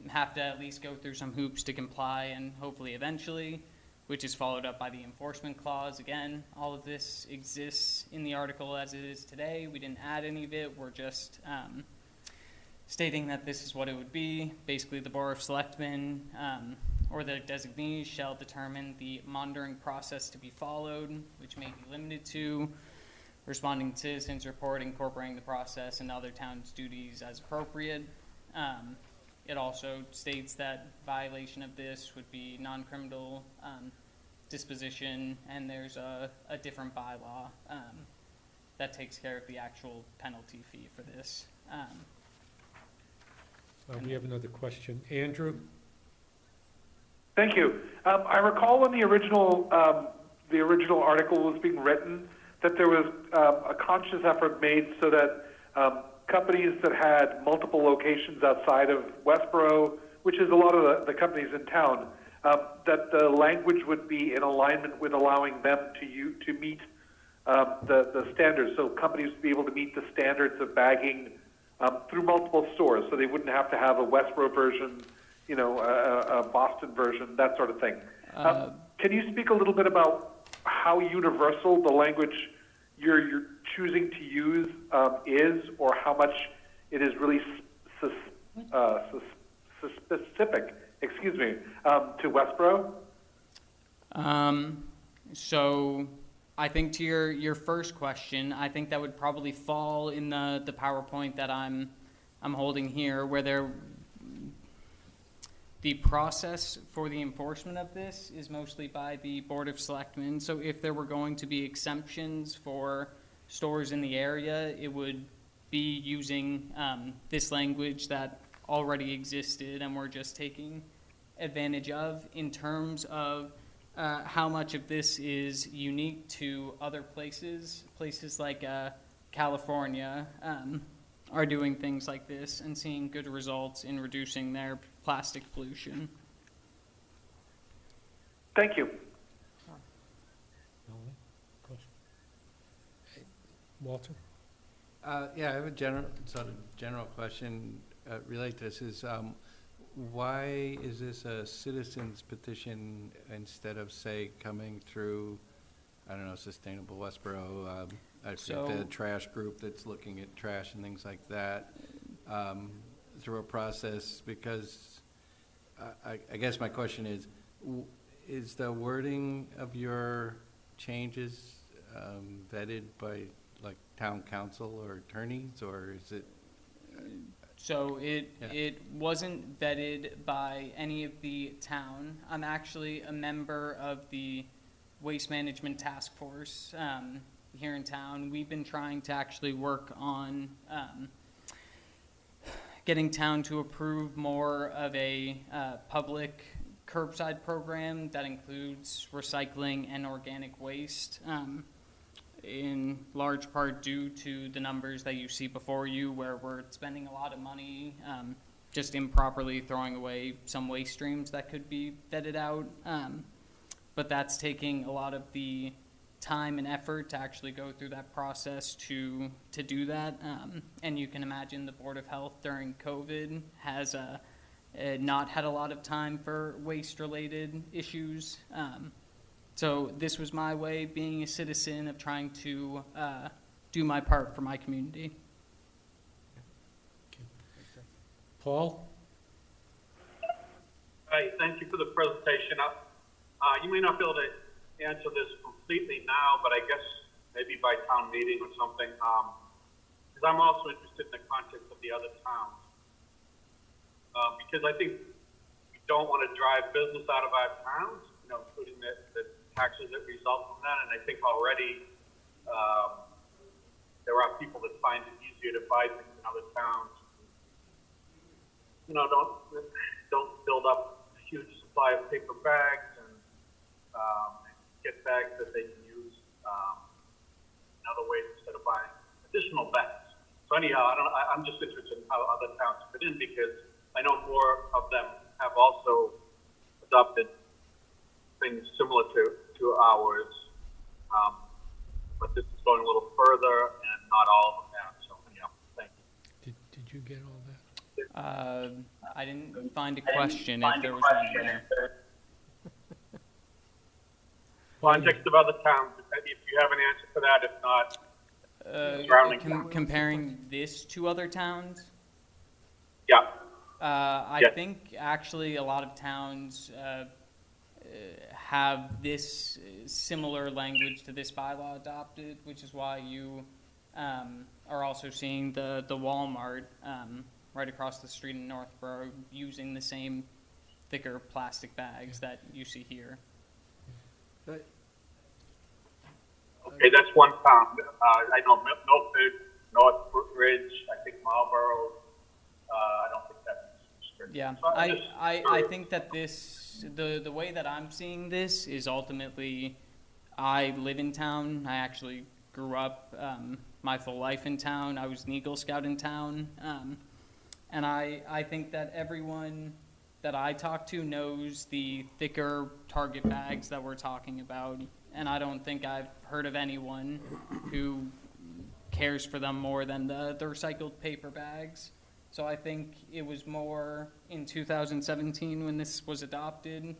have to at least go through some hoops to comply and hopefully eventually, which is followed up by the enforcement clause. Again, all of this exists in the article as it is today. We didn't add any of it. We're just stating that this is what it would be. Basically, the Board of Selectmen or their designees shall determine the monitoring process to be followed, which may be limited to responding to citizens' report, incorporating the process and other towns' duties as appropriate. It also states that violation of this would be non-criminal disposition, and there's a different bylaw that takes care of the actual penalty fee for this. We have another question. Andrew? Thank you. I recall when the original article was being written that there was a conscious effort made so that companies that had multiple locations outside of Westborough, which is a lot of the companies in town, that the language would be in alignment with allowing them to meet the standards. So companies would be able to meet the standards of bagging through multiple stores, so they wouldn't have to have a Westborough version, a Boston version, that sort of thing. Can you speak a little bit about how universal the language you're choosing to use is, or how much it is really specific, to Westborough? So I think to your first question, I think that would probably fall in the PowerPoint that I'm holding here, where the process for the enforcement of this is mostly by the Board of Selectmen. So if there were going to be exemptions for stores in the area, it would be using this language that already existed and we're just taking advantage of. In terms of how much of this is unique to other places like California are doing things like this and seeing good results in reducing their plastic pollution. Thank you. Walter? Yeah, I have a general question related to this. Is why is this a citizen's petition instead of, say, coming through, I don't know, Sustainable Westborough, I forget the trash group that's looking at trash and things like that, through a process? Because I guess my question is the wording of your changes vetted by like town council or attorneys, or is it? So it wasn't vetted by any of the town. I'm actually a member of the Waste Management Task Force here in town. We've been trying to actually work on getting town to approve more of a public curbside program that includes recycling and organic waste, in large part due to the numbers that you see before you, where we're spending a lot of money just improperly throwing away some waste streams that could be vetted out. But that's taking a lot of the time and effort to actually go through that process to do that. And you can imagine the Board of Health during COVID has not had a lot of time for waste-related issues. So this was my way, being a citizen, of trying to do my part for my community. Paul? Hi, thank you for the presentation. You may not be able to answer this completely now, but I guess maybe by town meeting or something, because I'm also interested in the context of the other towns. Because I think we don't want to drive business out of our towns, including the taxes that result from that. And I think already there are people that find it easier to buy things in other towns. Don't build up a huge supply of paper bags and get bags that they can use in other ways instead of buying additional bags. So anyhow, I'm just interested in how other towns fit in, because I know more of them have also adopted things similar to ours, but this is going a little further, and not all of them have. So anyhow, thank you. Did you get all that? I didn't find a question if there was one there. Context of other towns, if you have an answer for that, if not, surrounding towns. Comparing this to other towns? Yeah. I Yes. think actually a lot of towns have this similar language to this bylaw adopted, which is why you are also seeing the Walmart right across the street in Northborough using the same thicker plastic bags that you see here. But, Okay, that's one town. I know Milford, Northridge, I think Marlborough. I don't think that's strict. Yeah, So I think that this, the way that I'm seeing this is ultimately, I live in town. I actually grew up my full life in town. I was an Eagle Scout in town. And I think that everyone that I talk to knows the thicker Target bags that we're talking about. And I don't think I've heard of anyone who cares for them more than the recycled paper bags. So I think it was more in 2017 when this was adopted.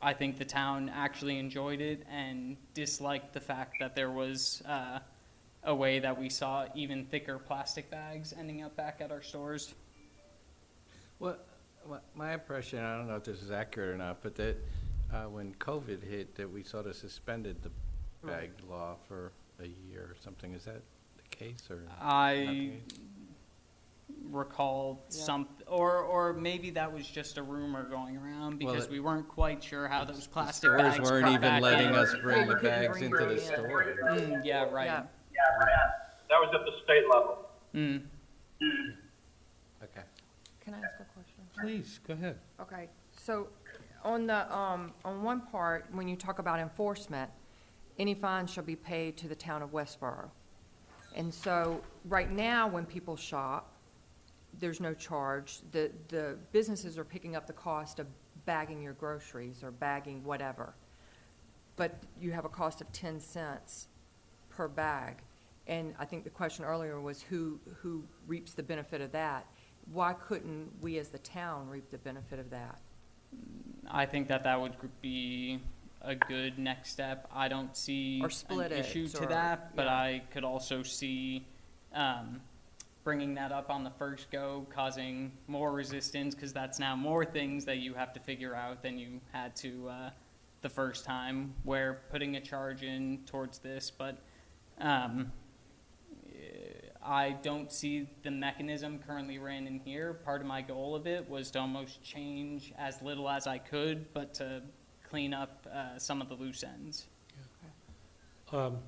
I think the town actually enjoyed it and disliked the fact that there was a way that we saw even thicker plastic bags ending up back at our stores. well, my impression, I don't know if this is accurate or not, but that when COVID hit, that we sort of suspended the bag law for a year or something. Is that the case, or? I recall or maybe that was just a rumor going around, because we weren't quite sure how those plastic Stores bags weren't got even back letting in. us bring You the couldn't bags bring into them the in. store. Yeah, right. Yeah. that was at the state level. Mm. Okay. Can I ask a question? Please, go ahead. Okay, so on the, on one part, when you talk about enforcement, any fine shall be paid to the town of Westborough. And so, right now, when people shop, there's no charge. The businesses are picking up the cost of bagging your groceries or bagging whatever. But you have a cost of 10 cents per bag. And I think the question earlier was who reaps the benefit of that? Why couldn't we as the town reap the benefit of that? I think that would be a good next step. I don't see Or split an it, issue to or- that, but yeah. I could also see bringing that up on the first go, causing more resistance, because that's now more things that you have to figure out than you had to the first time, where putting a charge in towards this, but I don't see the mechanism currently ran in here. Part of my goal of it was to almost change as little as I could, but to clean up some of the loose ends.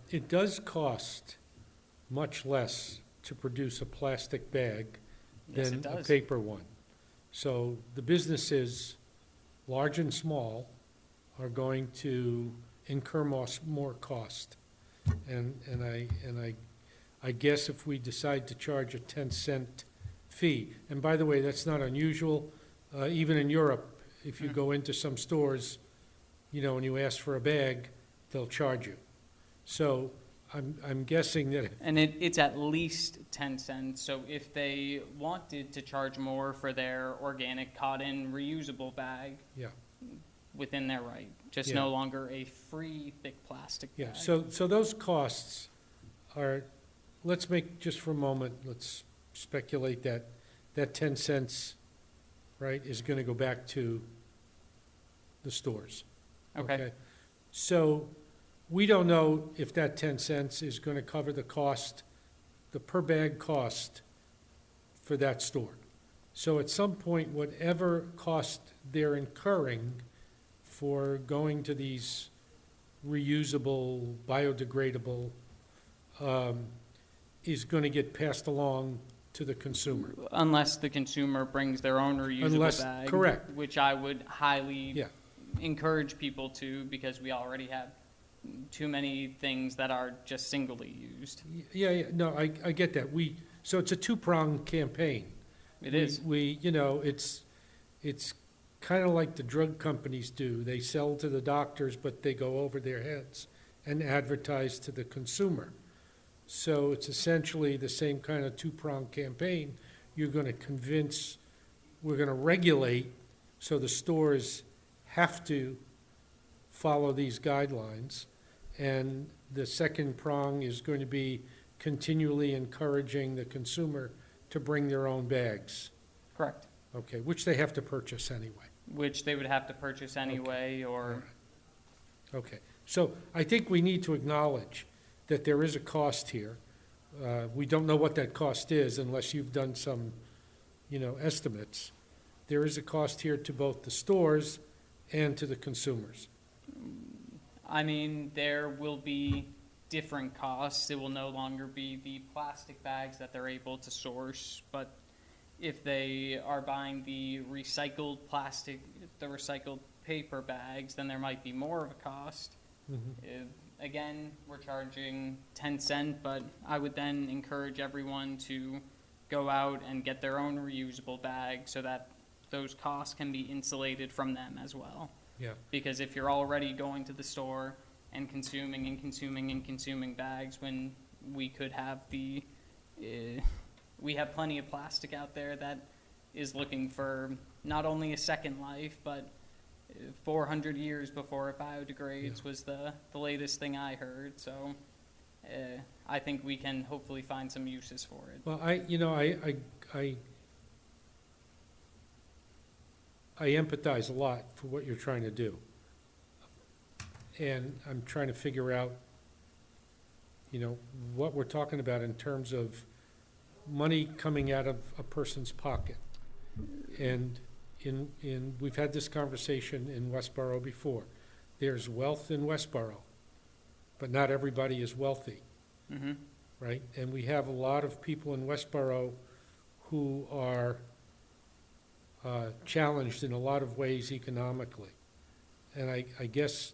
It does cost much less to produce a plastic bag Yes, than it a does. paper one. So the businesses, large and small, are going to incur more cost. And I guess if we decide to charge a 10-cent fee, and by the way, that's not unusual, even in Europe, if you go into some stores, and you ask for a bag, they'll charge you. So I'm guessing that, And it's at least 10 cents, so if they wanted to charge more for their organic cotton reusable bag, yeah, within their right, just Yeah. no longer a free thick plastic bag. yeah. So those costs are, let's make, just for a moment, let's speculate that 10 cents, right, is going to go back to the stores. Okay, So we don't know if that 10 cents is going to cover the cost, the per bag cost for that store. So at some point, whatever cost they're incurring for going to these reusable, biodegradable, is going to get passed along to the consumer. unless the consumer brings their own reusable Unless- bag. correct. Which I would highly Yeah. encourage people to, because we already have too many things that are just singly used. Yeah, no, I get that. So it's a two-pronged campaign. It is. It's kind of like the drug companies do. They sell to the doctors, but they go over their heads and advertise to the consumer. So it's essentially the same kind of two-pronged campaign. You're going to convince, we're going to regulate, so the stores have to follow these guidelines. And the second prong is going to be continually encouraging the consumer to bring their own bags, Correct. okay, which they have to purchase anyway. Which they would have to purchase anyway, or, Okay, so I think we need to acknowledge that there is a cost here. We don't know what that cost is unless you've done some, estimates. There is a cost here to both the stores and to the consumers. I mean, there will be different costs. It will no longer be the plastic bags that they're able to source, but if they are buying the recycled plastic, the recycled paper bags, then there might be more of a cost. Again, we're charging 10 cents, but I would then encourage everyone to go out and get their own reusable bag so that those costs can be insulated from them as well. Yeah, Because if you're already going to the store and consuming and consuming and consuming bags, when we could have we have plenty of plastic out there that is looking for not only a second life, but 400 years before it biodegrades was the latest thing I heard. So I think we can hopefully find some uses for it. well, I empathize a lot for what you're trying to do. And I'm trying to figure out, what we're talking about in terms of money coming out of a person's pocket. And we've had this conversation in Westborough before. There's wealth in Westborough, but not everybody is wealthy, Mm-hmm. right? And we have a lot of people in Westborough who are challenged in a lot of ways economically. And I guess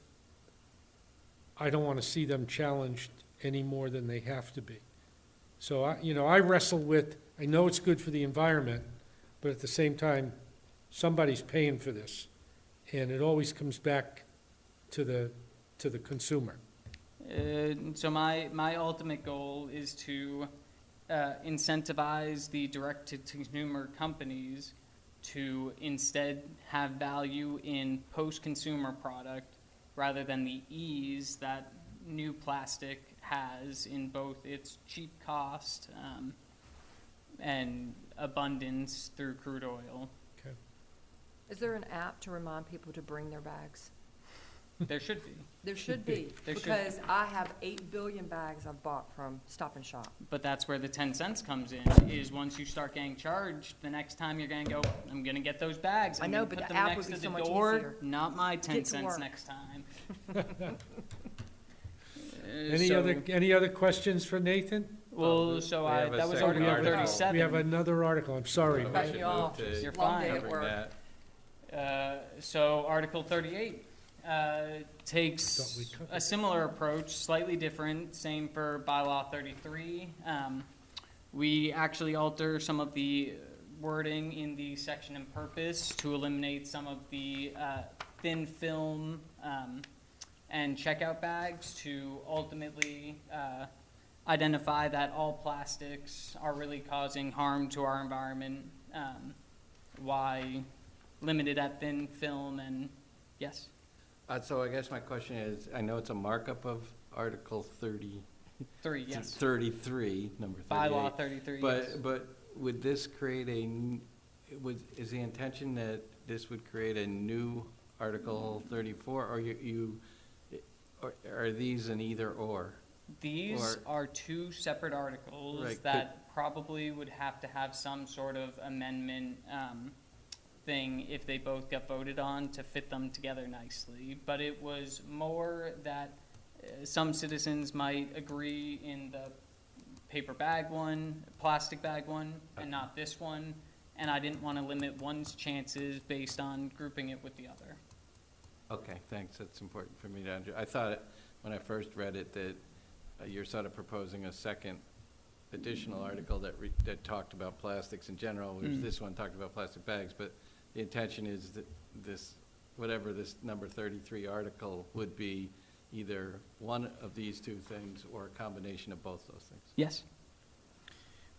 I don't want to see them challenged any more than they have to be. So, I wrestle with, I know it's good for the environment, but at the same time, somebody's paying for this. And it always comes back to the consumer. So my ultimate goal is to incentivize the direct-to-consumer companies to instead have value in post-consumer product rather than the ease that new plastic has in both its cheap cost and abundance through crude oil. Is there an app to remind people to bring their bags? There should be. There should be, There should because I have 8 billion bags I've bought from Stop and Shop. But that's where the 10 cents comes in, is once you start getting charged, the next time you're gonna go, I'm gonna get those bags. I I'm know, gonna but put the them app next would be to so the much door, easier. not my 10 Get to cents work. next time. Any other questions for Nathan? Well, so We have a that was second Article article. 37. We have another article, I'm sorry. Cut should you move off. to You're Long day fine. at covering work. that. So Article 38 takes Thought we covered a similar approach, slightly different, same for bylaw 33. We actually alter some of the wording in the section and purpose to eliminate some of the thin film and checkout bags to ultimately identify that all plastics are really causing harm to our environment. Why limited at thin film and, yes? So I guess my question is, I know it's a markup of Article 3, yes. 33, number 38. Bylaw 33, yes. But would this create is the intention that this would create a new Article 34, or or are these an either or? These are two separate articles Right, that probably would have to have some sort of amendment thing if they both got voted on to fit them together nicely. But it was more that some citizens might agree in the paper bag one, plastic bag one, and not this one. And I didn't want to limit one's chances based on grouping it with the other. Okay, thanks, that's important for me to understand. I thought, when I first read it, that you're sort of proposing a second additional article that talked about plastics in general, whereas this one talked about plastic bags, but the intention is that whatever this number 33 article would be either one of these two things or a combination of both those things. Yes.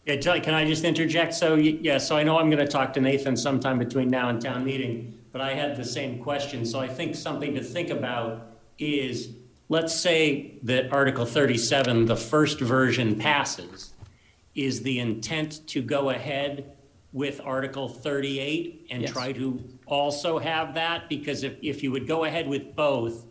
Yeah, John, can I just interject? So, so I know I'm going to talk to Nathan sometime between now and town meeting, but I had the same question. So I think something to think about is, let's say that Article 37, the first version passes. Is the intent to go ahead with Article 38 and Yes. try to also have that? Because if you would go ahead with both,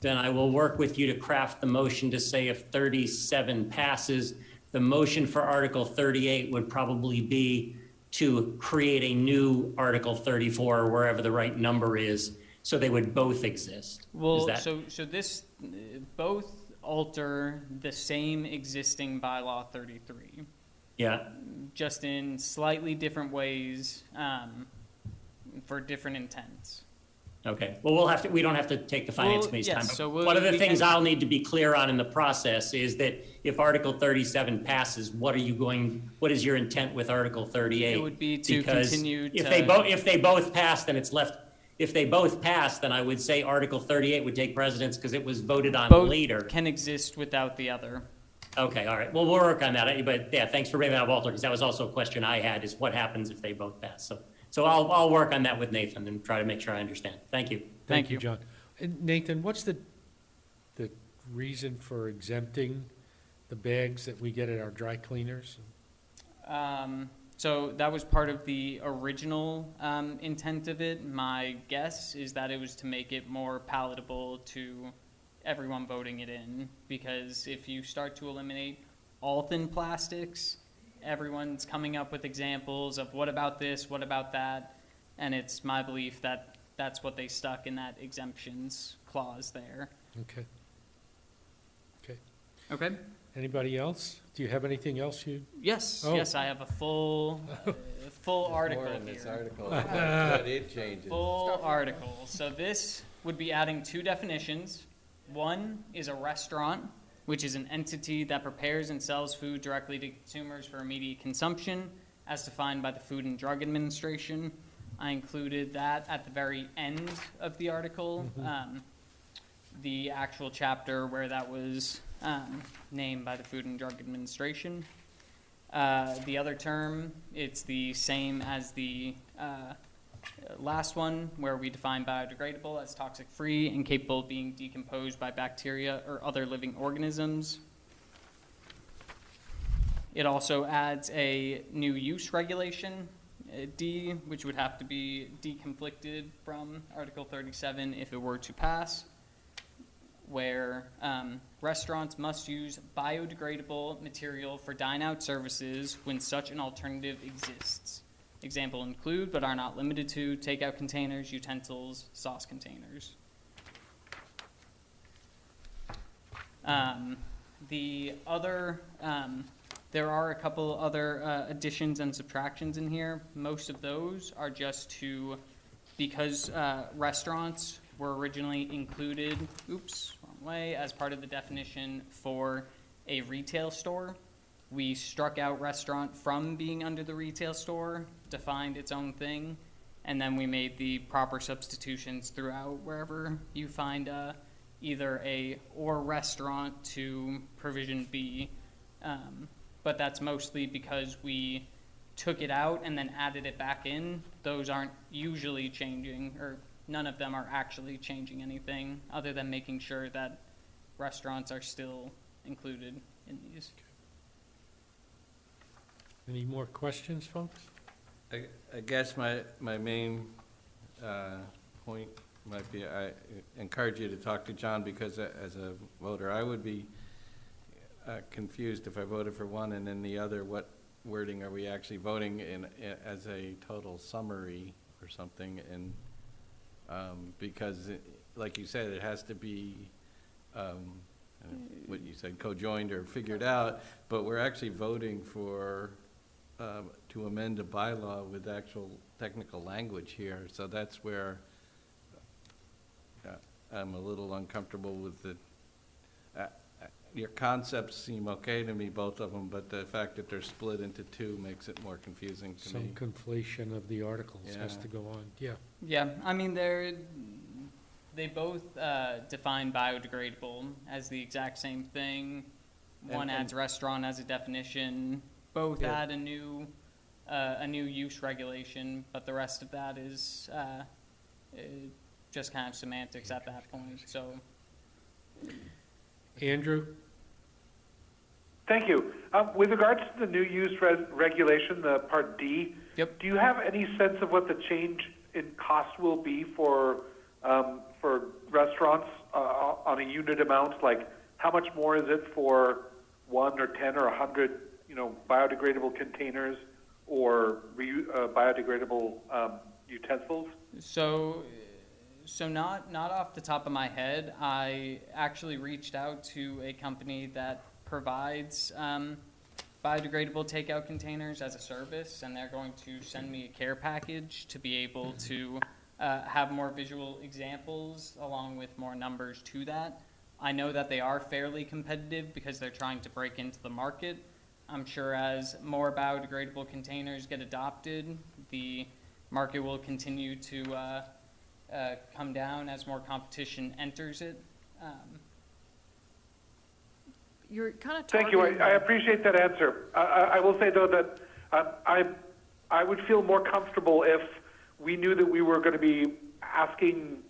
then I will work with you to craft the motion to say if 37 passes, the motion for Article 38 would probably be to create a new Article 34 or wherever the right number is, so they would both exist. Well, Is that- so this, both alter the same existing bylaw 33, Yeah, just in slightly different ways for different intents. okay. Well, we don't have to take the finance Well, committee's yes, time. so One of the we things can- I'll need to be clear on in the process is that if Article 37 passes, what is your intent with Article 38? It would be to Because continue if to- if they both pass, then it's left. If they both pass, then I would say Article 38 would take precedence because it was voted on Both later. can exist without the other. Okay, all right. Well, we'll work on that. But yeah, thanks for bringing that up, Walter, because that was also a question I had, is what happens if they both pass? So I'll work on that with Nathan and try to make sure I understand. Thank you. Thank you. John. And Nathan, what's the reason for exempting the bags that we get at our dry cleaners? So that was part of the original intent of it. My guess is that it was to make it more palatable to everyone voting it in, because if you start to eliminate all thin plastics, everyone's coming up with examples of what about this, what about that, and it's my belief that that's what they stuck in that exemptions clause there. Okay. Okay? Anybody else? Do you have anything else you? Yes, Oh. yes, I have a full article More in this here. article, but it changes. Full article. So this would be adding two definitions. One is a restaurant, which is an entity that prepares and sells food directly to consumers for immediate consumption, as defined by the Food and Drug Administration. I included that at the very end of the article, the actual chapter where that was named by the Food and Drug Administration. The other term, it's the same as the last one, where we define biodegradable as toxic-free and capable of being decomposed by bacteria or other living organisms. It also adds a new use regulation, D, which would have to be deconflicted from Article 37 if it were to pass, where restaurants must use biodegradable material for dine-out services when such an alternative exists. Example include, but are not limited to, takeout containers, utensils, sauce containers. There are a couple other additions and subtractions in here. Most of those are just because restaurants were originally included, wrong way, as part of the definition for a retail store. We struck out restaurant from being under the retail store, defined its own thing, and then we made the proper substitutions throughout wherever you find either a or restaurant to provision B. But that's mostly because we took it out and then added it back in. Those aren't usually changing, or none of them are actually changing anything other than making sure that restaurants are still included in these. Any more questions, folks? I guess my main point might be, I encourage you to talk to John, because as a voter, I would be confused if I voted for one and then the other. What wording are we actually voting in as a total summary or something? And because, like you said, it has to be what you said, co-joined or figured out, but we're actually voting for to amend a bylaw with actual technical language here. So that's where I'm a little uncomfortable with the, your concepts seem okay to me, both of them, but the fact that they're split into two makes it more confusing to Some me. conflation of the articles has Yeah. to go on, yeah. Yeah, I mean, they both define biodegradable as the exact same thing. One And- adds restaurant as a definition. Both Yeah. add a new use regulation, but the rest of that is just kind of semantics at that point. So Andrew? Thank you. With regards to the new use regulation, the Part D, Yep. do you have any sense of what the change in cost will be for restaurants on a unit amount? Like, how much more is it for 1 or 10 or 100, biodegradable containers or biodegradable utensils? So not off the top of my head. I actually reached out to a company that provides biodegradable takeout containers as a service, and they're going to send me a care package to be able to have more visual examples along with more numbers to that. I know that they are fairly competitive because they're trying to break into the market. I'm sure as more biodegradable containers get adopted, the market will continue to come down as more competition enters it. You're kind of Thank you. I appreciate that answer. I will say, though, that I would feel more comfortable if we knew that we were going to be asking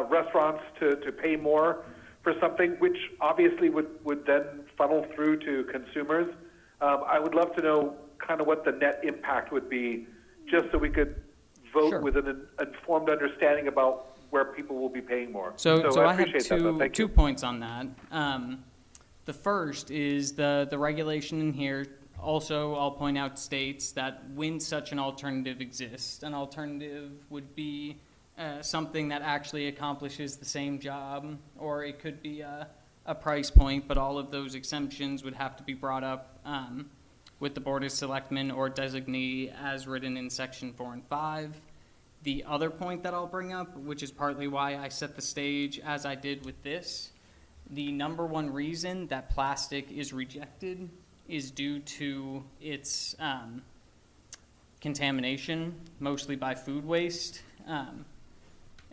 restaurants to pay more for something, which obviously would then funnel through to consumers. I would love to know kind of what the net impact would be, just so we could vote Sure. with an informed understanding about where people will be paying more. So I have appreciate that, though. Thank two you. points on that. The first is the regulation in here also, I'll point out, states that when such an alternative exists, an alternative would be something that actually accomplishes the same job, or it could be a price point, but all of those exemptions would have to be brought up with the Board of Selectmen or designee as written in Section 4 and 5. The other point that I'll bring up, which is partly why I set the stage as I did with this, the number one reason that plastic is rejected is due to its contamination, mostly by food waste.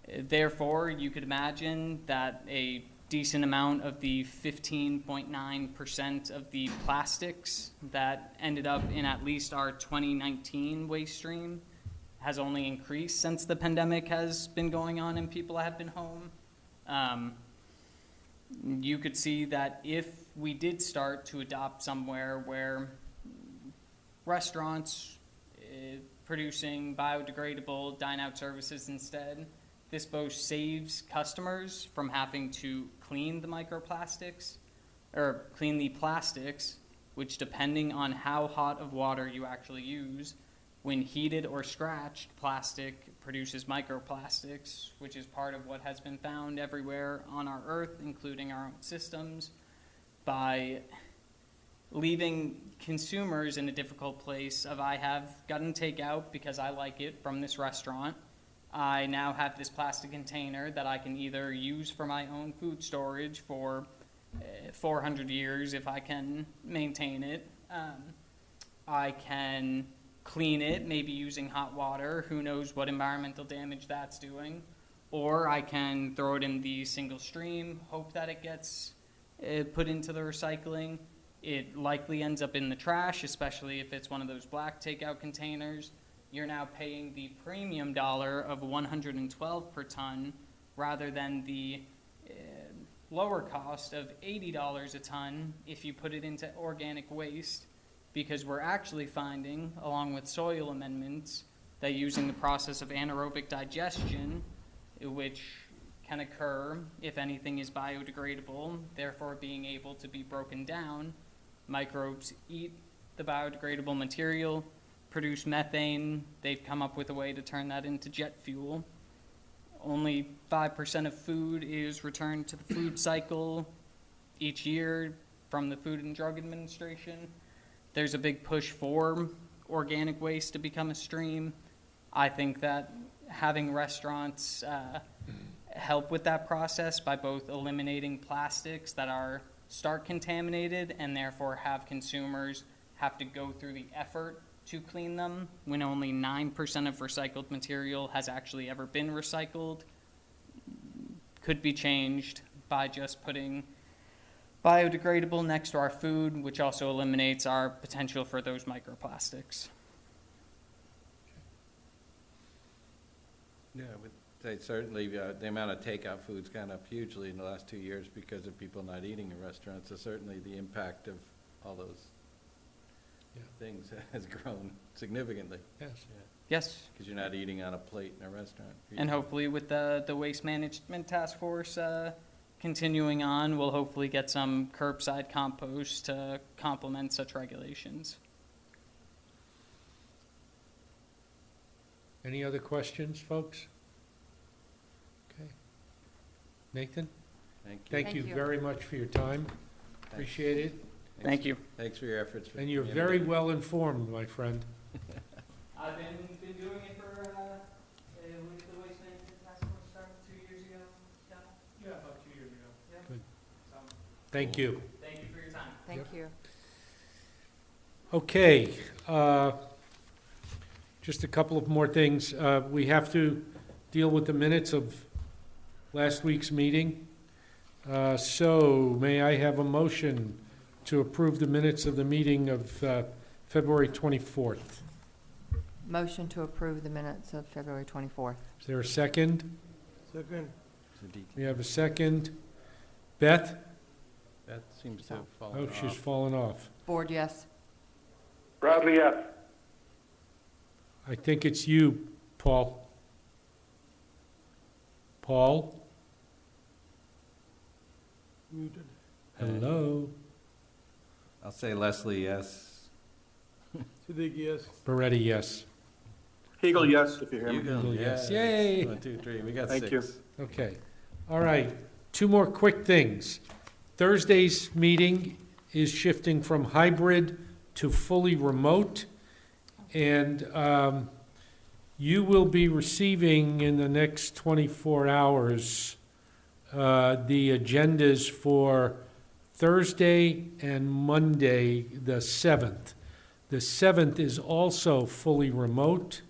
Therefore, you could imagine that a decent amount of the 15.9% of the plastics that ended up in at least our 2019 waste stream has only increased since the pandemic has been going on and people have been home. You could see that if we did start to adopt somewhere where restaurants producing biodegradable dine-out services instead, this both saves customers from having to clean the microplastics, or clean the plastics, which, depending on how hot of water you actually use, when heated or scratched, plastic produces microplastics, which is part of what has been found everywhere on our Earth, including our own systems. By leaving consumers in a difficult place of, I have gotten takeout because I like it from this restaurant, I now have this plastic container that I can either use for my own food storage for 400 years if I can maintain it. I can clean it, maybe using hot water. Who knows what environmental damage that's doing. or I can throw it in the single stream, hope that it gets put into the recycling. It likely ends up in the trash, especially if it's one of those black takeout containers. You're now paying the premium dollar of $112 per ton rather than the lower cost of $80 a ton if you put it into organic waste, because we're actually finding, along with soil amendments, that using the process of anaerobic digestion, which can occur if anything is biodegradable, therefore being able to be broken down, microbes eat the biodegradable material, produce methane. They've come up with a way to turn that into jet fuel. Only 5% of food is returned to the food cycle each year from the Food and Drug Administration. There's a big push for organic waste to become a stream. I think that having restaurants help with that process by both eliminating plastics that start contaminated and therefore have consumers have to go through the effort to clean them when only 9% of recycled material has actually ever been recycled, could be changed by just putting biodegradable next to our food, which also eliminates our potential for those microplastics. Yeah, I would say certainly the amount of takeout food's gone up hugely in the last 2 years because of people not eating in restaurants. So certainly the impact of all those things has grown significantly. Yes. Yes. Because you're not eating on a plate in a restaurant. And hopefully with the Waste Management Task Force continuing on, we'll hopefully get some curbside compost to complement such regulations. Any other questions, folks? Okay. Nathan? Thank you. Thank Thank you you. very much for your time. Appreciate it. Thank you. Thanks for your efforts. for And you're the very community. well informed, my friend. I've been doing it for, when did the Waste Management Task Force start, 2 years ago? Yeah, about 2 years ago. Yeah. Good. So, Thank you. thank you for your time. Thank Yep. you. Okay, just a couple of more things. We have to deal with the minutes of last week's meeting. So may I have a motion to approve the minutes of the meeting of February 24th? Motion to approve the minutes of February 24th. Is there a second? Second. We have a second. Beth? That seems to have fallen Oh, off. she's fallen off. Board, yes. Bradley, yes. I think it's you, Paul. Paul? Muted. Hello? I'll say Leslie, yes. Siddiqui, yes. Moretti, yes. Hegel, yes, if you hear me. Eagle, yes. Yes. Yay. 1, 2, 3, we got Thank 6. you. Okay. All right. 2 more quick things. Thursday's meeting is shifting from hybrid to fully remote. And you will be receiving in the next 24 hours the agendas for Thursday and Monday, the 7th. The 7th is also fully remote.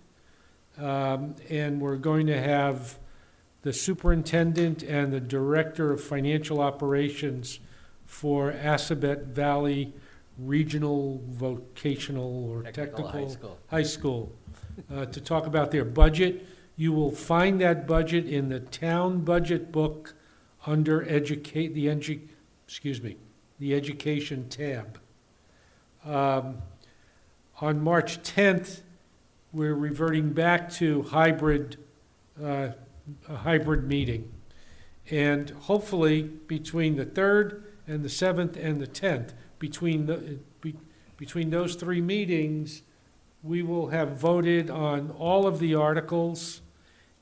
And we're going to have the superintendent and the director of financial operations for Assabet Valley Regional Vocational or Technical High School to talk about their budget. You will find that budget in the town budget book under the education tab. On March 10th, we're reverting back to a hybrid meeting. And hopefully, between the 3rd and the 7th and the 10th, between those 3 meetings, we will have voted on all of the articles,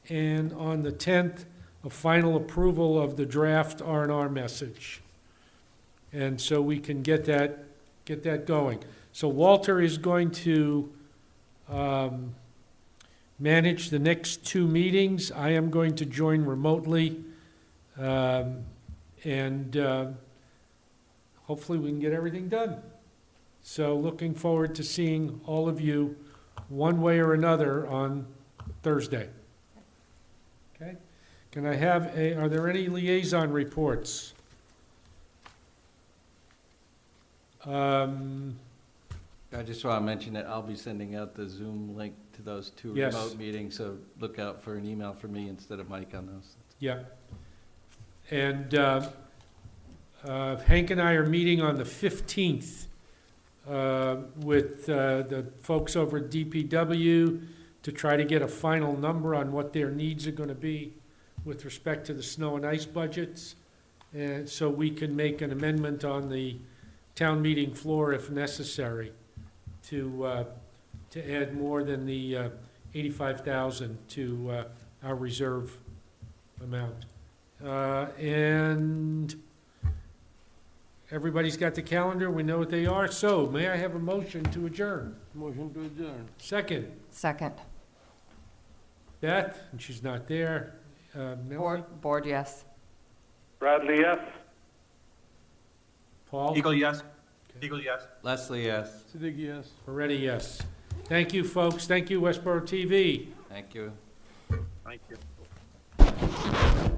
and on the 10th, a final approval of the draft R&R message. And so we can get that going. So Walter is going to manage the next 2 meetings. I am going to join remotely, and hopefully we can get everything done. So looking forward to seeing all of you one way or another on Thursday. Okay? Can I have are there any liaison reports? I just want to mention that I'll be sending out the Zoom link to those two Yes. remote meetings, so look out for an email from me instead of Mike on those. Yeah. And Hank and I are meeting on the 15th with the folks over at DPW to try to get a final number on what their needs are going to be with respect to the snow and ice budgets, and so we can make an amendment on the town meeting floor if necessary to add more than the 85,000 to our reserve amount. And everybody's got the calendar, we know what they are, so may I have a motion to adjourn? Motion to adjourn. Second, Second. Beth, and she's not there. Melanie? Board, yes. Bradley, yes? Paul? Eagle, yes. Eagle, yes. Leslie, yes. Siddiqui, yes. Moretti, yes. Thank you, folks. Thank you, Westborough TV. Thank you. Thank you.